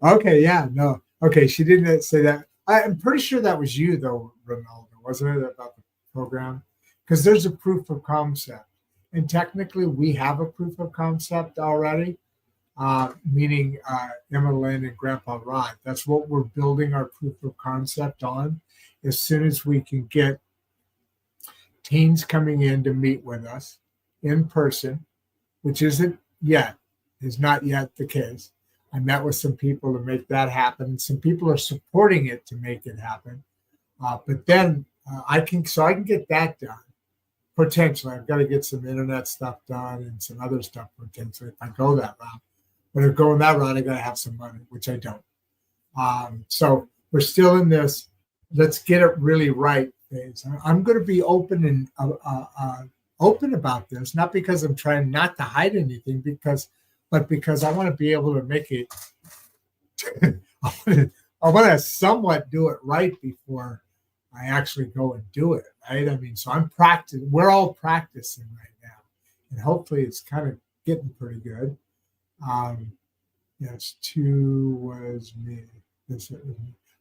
Okay, yeah, no. Okay, she didn't say that. I'm pretty sure that was you, though, Ronaldo, wasn't it, about the program? Because there's a proof of concept. And technically, we have a proof of concept already, meaning Emma Lynn and Grandpa Rod. That's what we're building our proof of concept on. As soon as we can get teens coming in to meet with us in person, which is not yet the case. I met with some people to make that happen. Some people are supporting it to make it happen. But then I can get that done. Potentially, I've got to get some internet stuff done and some other stuff potentially if I go that route. But if going that route, I got to have some money, which I don't. So we're still in this. Let's get it really right phase. I'm going to be open and open about this, not because I'm trying not to hide anything, but because I want to be able to make it. I want to somewhat do it right before I actually go and do it, right? I mean, so I'm practicing. We're all practicing right now, and hopefully it's kind of getting pretty good. Yes, 2 was me.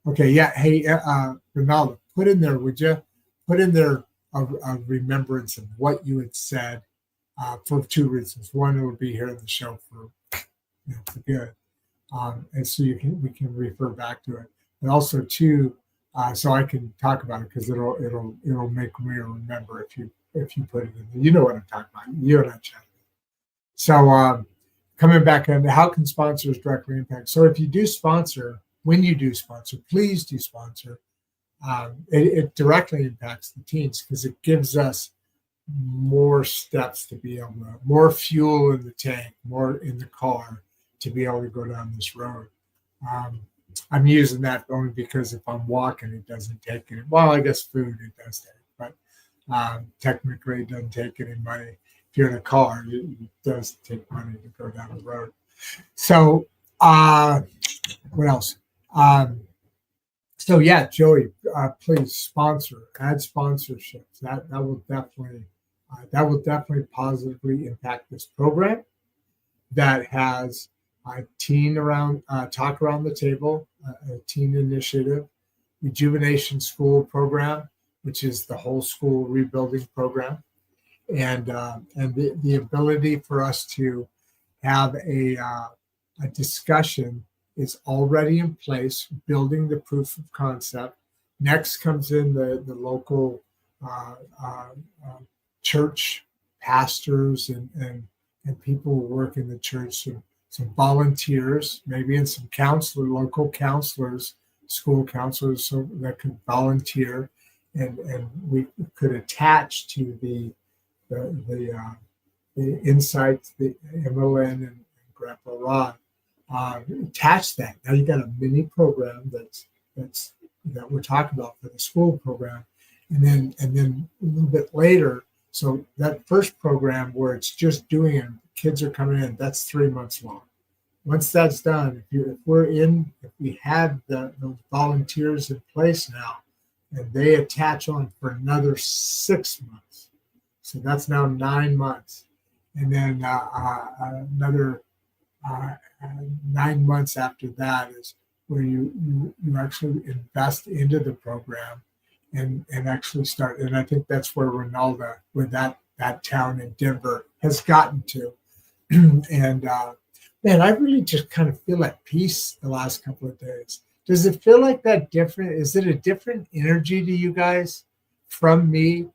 Okay, yeah. Hey, Ronaldo, put in there, would you? Put in there a remembrance of what you had said for 2 reasons. One, it will be here in the show for good, and so we can refer back to it, and also 2. So I can talk about it because it'll make me remember if you put it in there. You know what I'm talking about. You and I chatted. So coming back on how can sponsors directly impact? So if you do sponsor, when you do sponsor, please do sponsor. It directly impacts the teens because it gives us more steps to be able to, more fuel in the tank, more in the car to be able to go down this road. I'm using that only because if I'm walking, it doesn't take any. Well, I guess food it does take, but technically it doesn't take any money. If you're in a car, it does take money to go down the road. So what else? So yeah, Joey, please add sponsorships. That will definitely positively impact this program that has talk around the table, a teen initiative, Regeneration School Program, which is the whole school rebuilding program, and the ability for us to have a discussion is already in place, building the proof of concept. Next comes in the local church pastors and people who work in the church, some volunteers, maybe in some local counselors, school counselors, so that could volunteer, and we could attach to the insights, the Emma Lynn and Grandpa Rod. Attach that. Now you got a mini program that we're talking about for the school program, and then a little bit later. So that first program where it's just doing it, kids are coming in. That's 3 months long. Once that's done, if we have those volunteers in place now, and they attach on for another 6 months, so that's now 9 months, and then another 9 months after that is where you actually invest into the program and actually start. And I think that's where that town in Denver has gotten to. And man, I really just kind of feel at peace the last couple of days. Does it feel like that different? Is it a different energy to you guys from me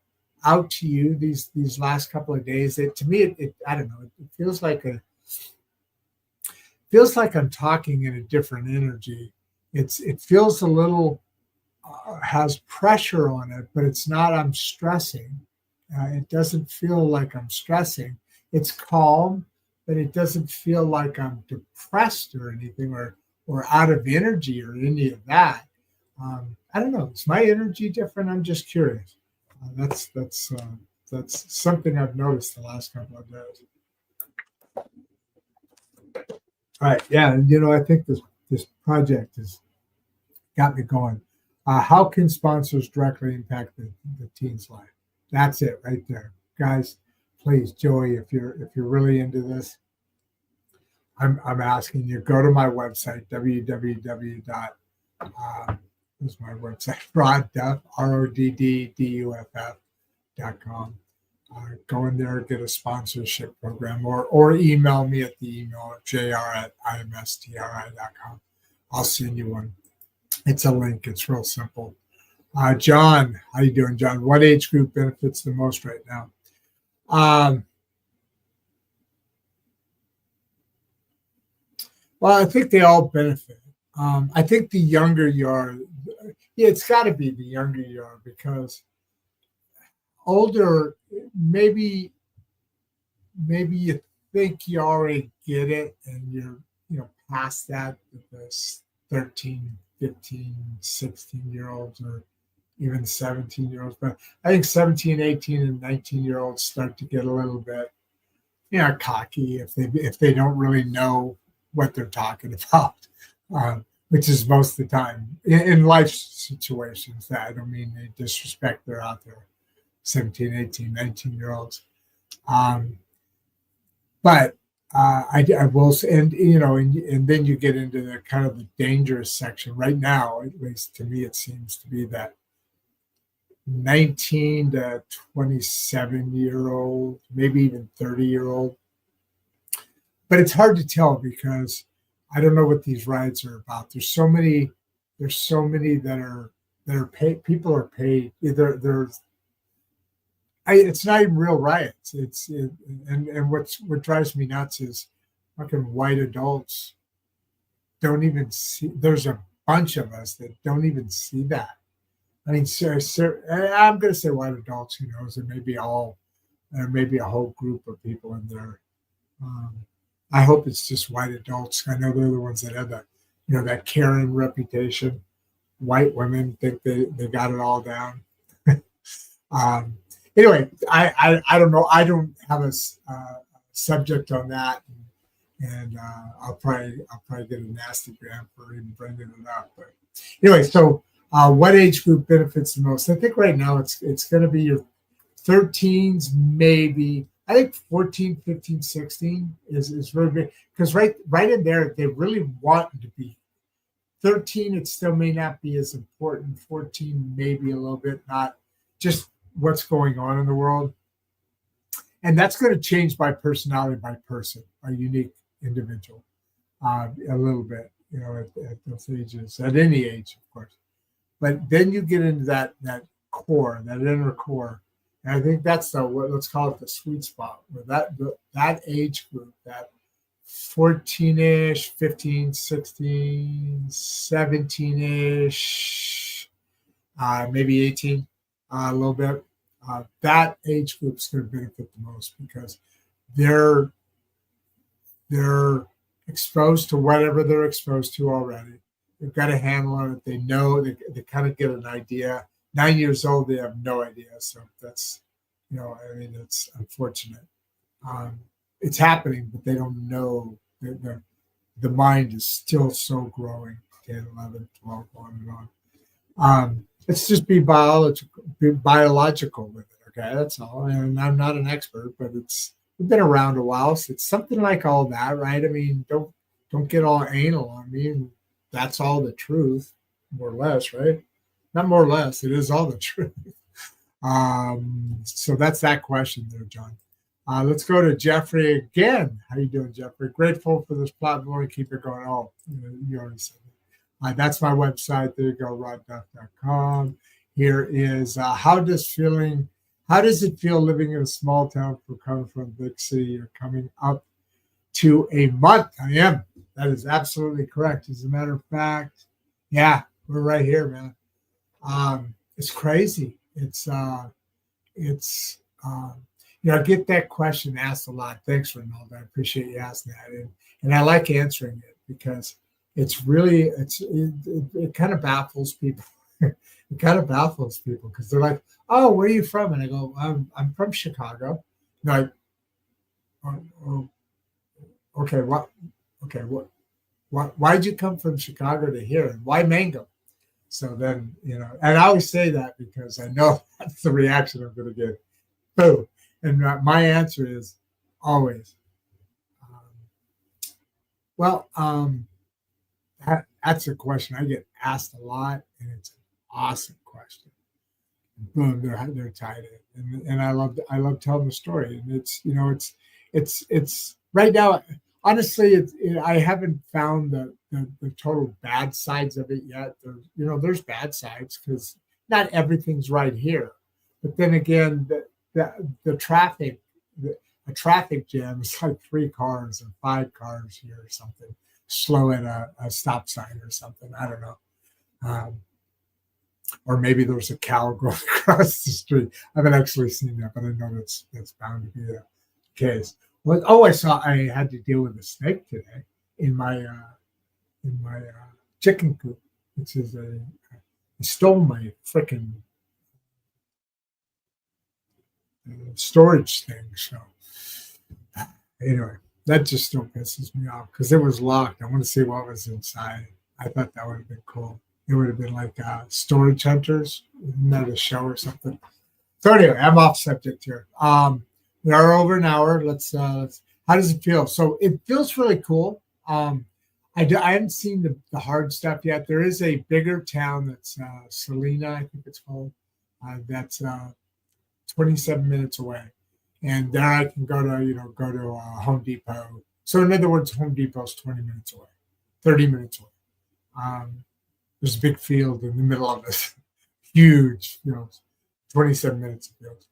out to you these last couple of days? To me, I don't know. It feels like I'm talking in a different energy. It feels a little has pressure on it, but it's not I'm stressing. It doesn't feel like I'm stressing. It's calm, but it doesn't feel like I'm depressed or anything, or out of energy or any of that. I don't know. Is my energy different? I'm just curious. That's something I've noticed the last couple of days. All right, yeah, and I think this project has got me going. How can sponsors directly impact the teen's life? That's it right there, guys. Please, Joey, if you're really into this, I'm asking you, go to my website, www. Is my website, Duff, RODDDUFF.com. Go in there, get a sponsorship program, or email me at the email at jr@imstri.com. I'll send you one. It's a link. It's real simple. John, how you doing, John? What age group benefits the most right now? Well, I think they all benefit. I think the younger you are, yeah, it's got to be the younger you are, because older, maybe you think you already get it and you're past that with this 13, 15, 16-year-olds or even 17-year-olds. But I think 17, 18, and 19-year-olds start to get a little bit cocky if they don't really know what they're talking about, which is most of the time in life situations. That I don't mean they disrespect, they're out there, 17, 18, 19-year-olds. But I will say, and then you get into the kind of the dangerous section. Right now, at least to me, it seems to be that 19 to 27-year-old, maybe even 30-year-old. But it's hard to tell because I don't know what these riots are about. There's so many that are paid. People are paid. It's not even real riots. And what drives me nuts is fucking white adults don't even see. There's a bunch of us that don't even see that. I mean, I'm going to say white adults. Who knows? There may be a whole group of people in there. I hope it's just white adults. I know they're the ones that have that Karen reputation. White women think they got it all down. Anyway, I don't know. I don't have a subject on that, and I'll probably get a nasty gram for even bringing it up. But anyway, so what age group benefits the most? I think right now it's going to be your 13s, maybe. I think 14, 15, 16 is very big, because right in there they really want to be. 13, it still may not be as important. 14, maybe a little bit, not just what's going on in the world. And that's going to change by personality, by person, by unique individual, a little bit, at those ages, at any age, of course. But then you get into that core, that inner core. And I think that's let's call it the sweet spot, where that age group, that 14-ish, 15, 16, 17-ish, maybe 18, a little bit. That age group is going to benefit the most, because they're exposed to whatever they're exposed to already. They've got a handle on it. They know, they kind of get an idea. 9 years old, they have no idea. So that's, it's unfortunate. It's happening, but they don't know. The mind is still so growing, 10, 11, 12, on and on. Let's just be biological with it, okay? That's all. And I'm not an expert, but we've been around a while, so it's something like all that, right? I mean, don't get all anal on me. That's all the truth, more or less, right? Not more or less. It is all the truth. So that's that question there, John. Let's go to Jeffrey again. How you doing, Jeffrey? Grateful for this platform. Keep it going. Oh, you already said it. That's my website. There you go, rodduff.com. Here is how does it feel living in a small town for coming from a big city? You're coming up to a month. I am. That is absolutely correct. As a matter of fact, yeah, we're right here, man. It's crazy. I get that question asked a lot. Thanks, Ronaldo. I appreciate you asking that, and I like answering it because it kind of baffles people. It kind of baffles people because they're like, "Oh, where are you from?" And I go, "I'm from Chicago." No, oh, okay, what? Okay, what? Why'd you come from Chicago to here, and why Mangum? So then, and I always say that because I know that's the reaction I'm going to get. Boom. And my answer is always, well, that's a question I get asked a lot, and it's an awesome question. Boom, they're tied in, and I love telling the story, and it's right now. Honestly, I haven't found the total bad sides of it yet. There's bad sides because not everything's right here, but then again, the traffic, a traffic jam is like 3 cars or 5 cars here or something, slow at a stop sign or something. I don't know. Or maybe there's a cow going across the street. I haven't actually seen that, but I know that's bound to be the case. Well, I had to deal with a snake today in my chicken coop, which is he stole my freaking storage thing. So anyway, that just still pisses me off because it was locked. I want to see what was inside. I thought that would have been cool. It would have been like Storage Hunters, isn't that a show or something? So anyway, I'm off subject here. We are over an hour. Let's how does it feel? So it feels really cool. I haven't seen the hard stuff yet. There is a bigger town that's Salina, I think it's called. That's 27 minutes away, and there I can go to Home Depot. So in other words, Home Depot's 20 minutes away, 30 minutes away. There's a big field in the middle of this huge, 27 minutes of field.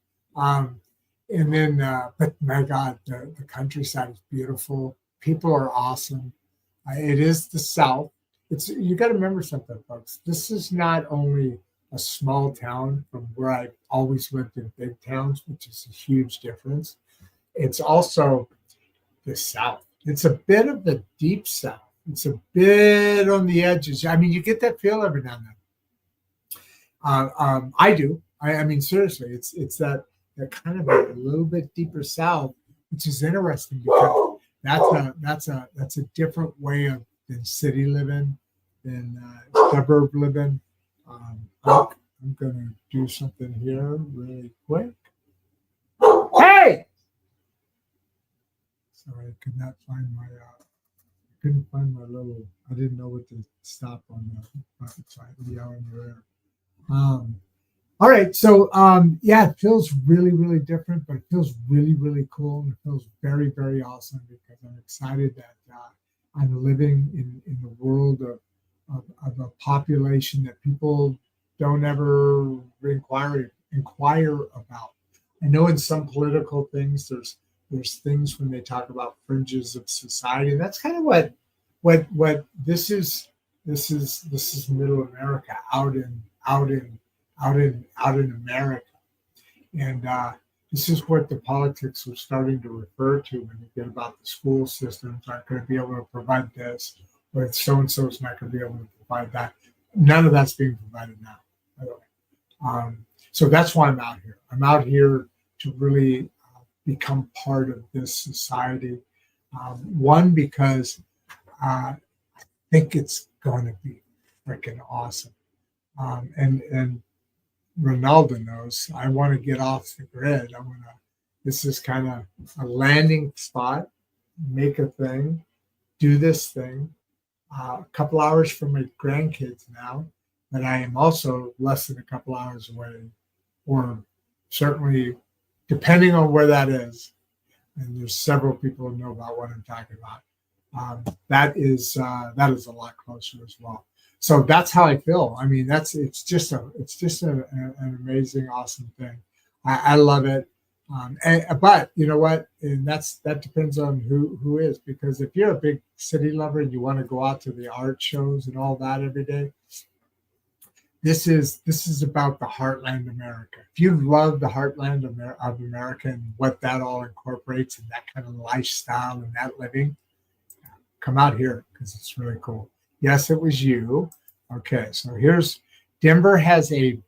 And then, but my God, the countryside is beautiful. People are awesome. It is the South. You got to remember something, folks. This is not only a small town from where I've always lived in big towns, which is a huge difference. It's also the South. It's a bit of the deep South. It's a bit on the edges. I mean, you get that feel every now and then. I do. I mean, seriously, it's that kind of a little bit deeper South, which is interesting because that's a different way than city living, than suburb living. I'm gonna do something here really quick. Hey! Sorry, I could not find my. Couldn't find my little. I didn't know what to stop on the yell in your ear. All right, so yeah, it feels really, really different, but it feels really, really cool, and it feels very, very awesome because I'm excited that I'm living in the world of a population that people don't ever inquire about. I know in some political things there's things when they talk about fringes of society, and that's kind of what this is. This is Middle America out in America, and this is what the politics are starting to refer to when you get about the school systems aren't going to be able to provide this, or so and so is not going to be able to provide that. None of that's being provided now, by the way. So that's why I'm out here. I'm out here to really become part of this society. One, because I think it's going to be freaking awesome. And Ronaldo knows I want to get off the grid. This is kind of a landing spot, make a thing, do this thing. A couple hours from my grandkids now, but I am also less than a couple hours away, or certainly depending on where that is. And there's several people who know about what I'm talking about. That is a lot closer as well. So that's how I feel. I mean, it's just an amazing, awesome thing. I love it. But you know what? And that depends on who is, because if you're a big city lover and you want to go out to the art shows and all that every day, This is about the Heartland America. If you love the Heartland of America and what that all incorporates and that kind of lifestyle and that living, come out here because it's really cool. Yes, it was you. Okay, so here's Denver has a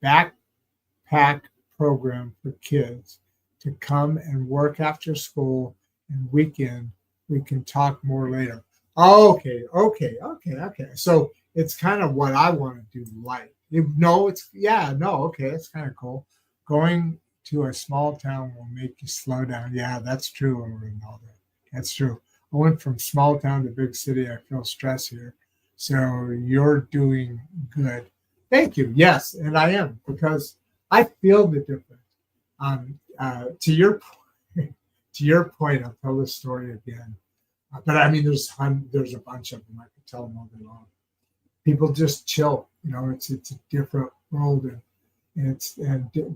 backpack program for kids to come and work after school and weekend. We can talk more later. Okay. So it's kind of what I want to do. Okay, that's kind of cool. Going to a small town will make you slow down. Yeah, that's true, Ronaldo. That's true. I went from small town to big city. I feel stress here. So you're doing good. Thank you. Yes, and I am because I feel the difference. To your point, I'll tell this story again. But I mean, there's a bunch of them. I could tell them all day long. People just chill. It's a different world, and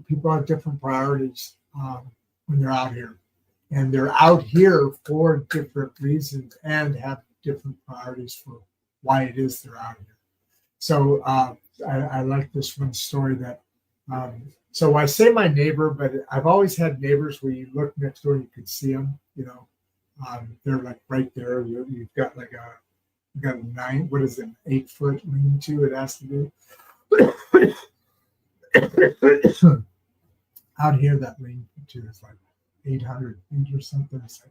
people have different priorities when they're out here, and they're out here for different reasons and have different priorities for why it is they're out here. So I like this one story that. So I say my neighbor, but I've always had neighbors where you look next door and you could see them. They're like right there. You've got like you got a 8-foot lean-to it has to be. Out here, that lean-to is like 800 feet or something. It's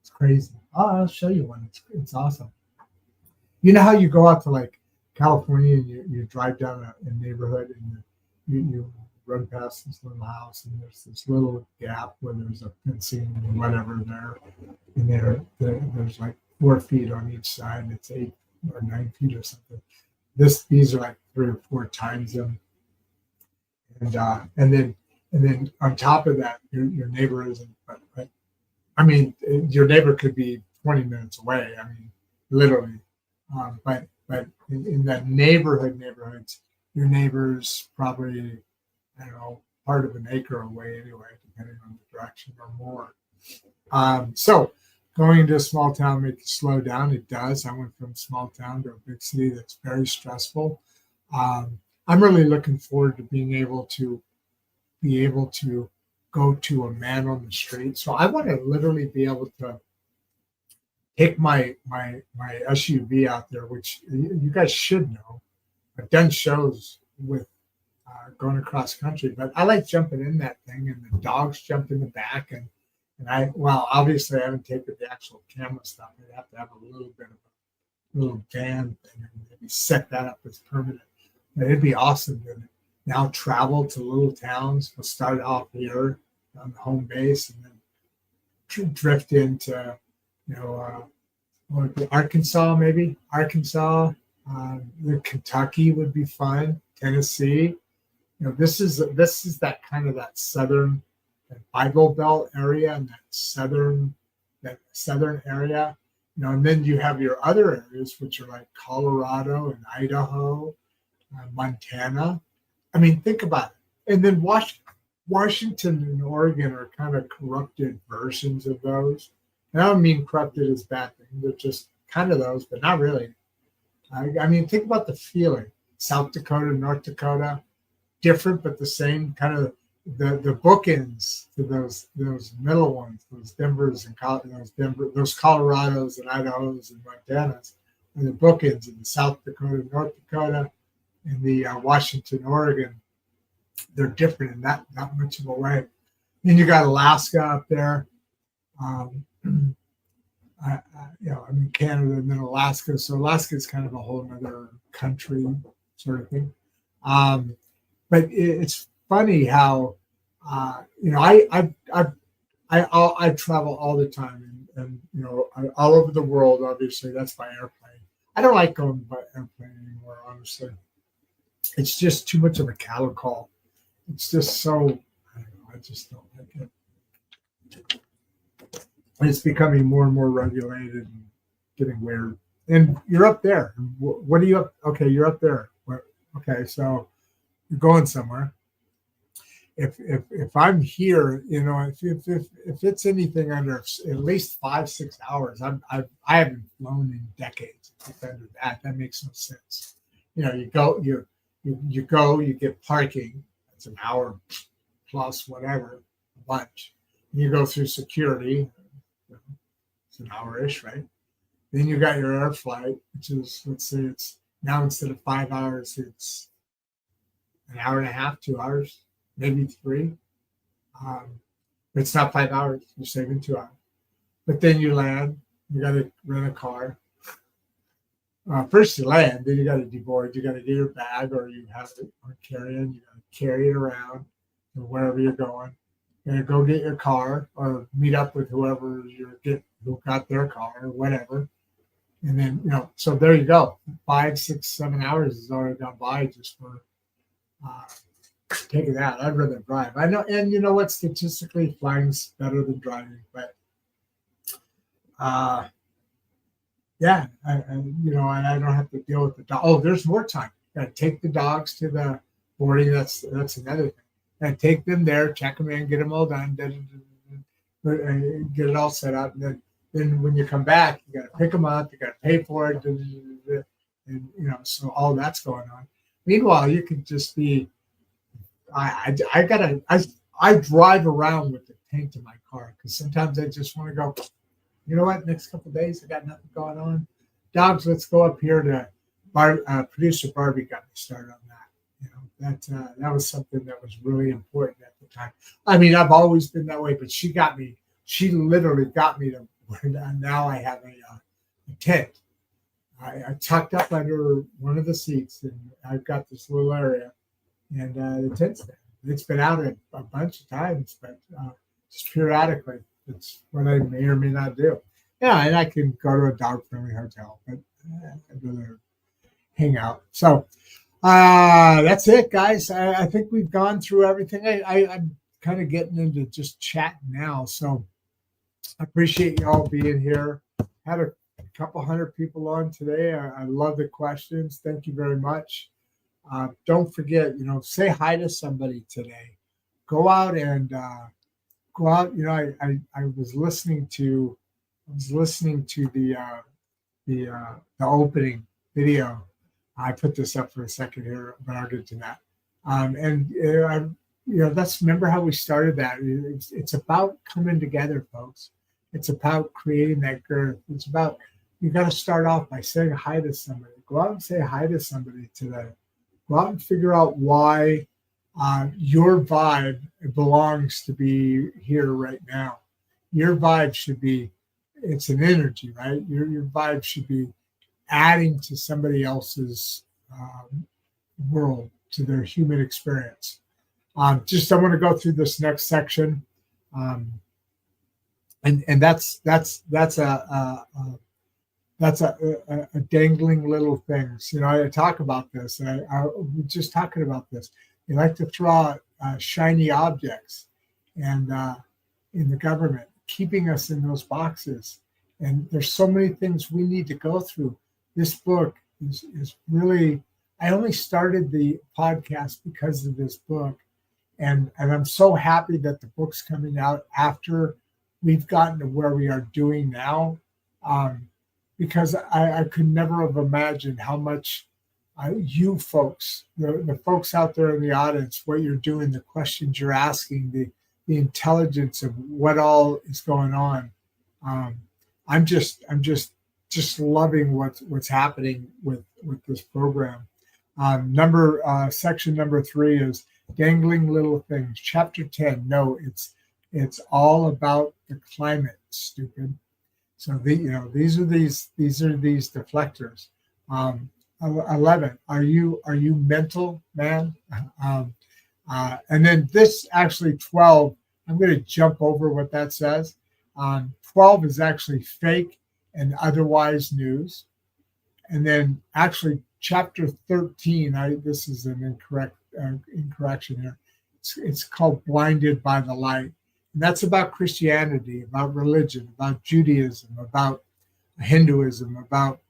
crazy. Oh, I'll show you one. It's awesome. You know how you go out to like California and you drive down a neighborhood and you run past this little house and there's this little gap where there's a fencing and whatever there, and there's like 4 feet on each side. It's 8 or 9 feet or something. These are like 3 or 4 times them, and then on top of that, your neighbor isn't. But I mean, your neighbor could be 20 minutes away. I mean, literally. But in that neighborhoods, your neighbor's probably, I don't know, part of an acre away anyway, depending on the direction or more. So going into a small town makes you slow down. It does. I went from a small town to a big city that's very stressful. I'm really looking forward to being able to go to a man on the street. So I want to literally be able to take my SUV out there, which you guys should know. I've done shows with going across country, but I like jumping in that thing, and the dogs jump in the back, and obviously I haven't taken the actual camera stuff. I'd have to have a little bit of a little van thing and maybe set that up as permanent. But it'd be awesome to now travel to little towns. We'll start off here on the home base and then drift into Arkansas, maybe Arkansas. Kentucky would be fun. Tennessee. This is that kind of that southern Bible Belt area and that southern area. And then you have your other areas, which are like Colorado and Idaho, Montana. I mean, think about it. And then Washington and Oregon are kind of corrupted versions of those. And I don't mean corrupted as bad thing. They're just kind of those, but not really. I mean, think about the feeling. South Dakota, North Dakota, different but the same. Kind of the bookends to those middle ones, those Denvers and those Colorados and Idahos and Montanas, and the bookends in the South Dakota, North Dakota, and the Washington, Oregon. They're different in that not much of a way. Then you got Alaska up there. Canada and then Alaska. So Alaska is kind of a whole other country sort of thing. But it's funny how I travel all the time and all over the world. Obviously, that's by airplane. I don't like going by airplane anymore. Honestly, it's just too much of a cattle call. It's just so I don't know. I just don't like it. It's becoming more and more regulated and getting weird. And you're up there. What are you up? Okay, you're up there. Okay, so you're going somewhere. If I'm here, if it's anything under at least 5-6 hours, I haven't flown in decades. If under that makes no sense. You You go, you get parking. It's an hour plus whatever, a bunch. You go through security. It's an hour-ish, right? Then you got your air flight, which is, let's say it's now instead of 5 hours, it's an hour and a half, 2 hours, maybe 3. It's not 5 hours. You're saving 2 hours. But then you land. You got to rent a car. First you land, then you got to deboard. You got to get your bag, or you have it on carry-in. You got to carry it around to wherever you're going. You got to go get your car, or meet up with whoever who got their car, or whatever. And then so there you go. 5, 6, 7 hours has already gone by just for taking that. I'd rather drive. I know, and you know what? Statistically, flying's better than driving, but yeah, and I don't have to deal with the dog. Oh, there's more time. Got to take the dogs to the boarding. That's another thing. And take them there, check them in, get them all done, get it all set up, and then when you come back, you got to pick them up. You got to pay for it, and so all that's going on. Meanwhile, you could just be. I drive around with the tank to my car because sometimes I just want to go. You know what? Next couple of days, I got nothing going on. Dogs, let's go up here to producer Barbie got me started on that. That was something that was really important at the time. I mean, I've always been that way, but she literally got me to where now I have a tent. I tucked up under one of the seats, and I've got this little area, and the tent's there. It's been out a bunch of times, but just periodically. It's what I may or may not do. Yeah, and I can go to a dog-friendly hotel, but I'd rather hang out. So that's it, guys. I think we've gone through everything. I'm kind of getting into just chatting now. So I appreciate you all being here. Had a couple hundred people on today. I love the questions. Thank you very much. Don't forget, say hi to somebody today. Go out and go out. I was listening to the opening video. I put this up for a second here, but I'll get to that. That's remember how we started that. It's about coming together, folks. It's about creating that girth. It's about you got to start off by saying hi to somebody. Go out and say hi to somebody today. Go out and figure out why your vibe belongs to be here right now. Your vibe should be, it's an energy, right? Your vibe should be adding to somebody else's world, to their human experience. I want to go through this next section. And that's a dangling little things. I talk about this. We're just talking about this. You like to throw out shiny objects, and in the government, keeping us in those boxes. And there's so many things we need to go through. This book is really. I only started the podcast because of this book, and I'm so happy that the book's coming out after we've gotten to where we are doing now. Because I could never have imagined how much you folks, the folks out there in the audience, what you're doing, the questions you're asking, the intelligence of what all is going on. I'm just loving what's happening with this program. Section number 3 is Dangling Little Things. Chapter 10. No, it's all about the climate, stupid. So these are these deflectors. 11. Are you mental, man? And then this actually 12. I'm going to jump over what that says. 12 is actually fake and otherwise news. And then actually chapter 13. This is an incorrection here. It's called Blinded by the Light. And that's about Christianity, about religion, about Judaism, about Hinduism, about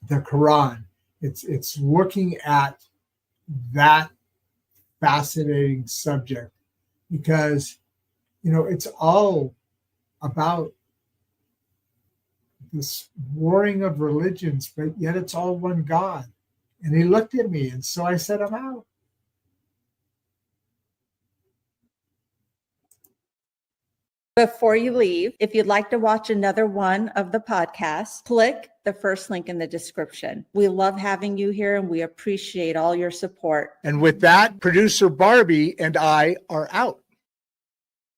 the Quran. It's looking at that fascinating subject because, it's all about this warring of religions, but yet it's all one God. And he looked at me, and so I said, I'm out. Before you leave, if you'd like to watch another one of the podcasts, click the first link in the description. We love having you here, and we appreciate all your support. And with that, producer Barbie and I are out.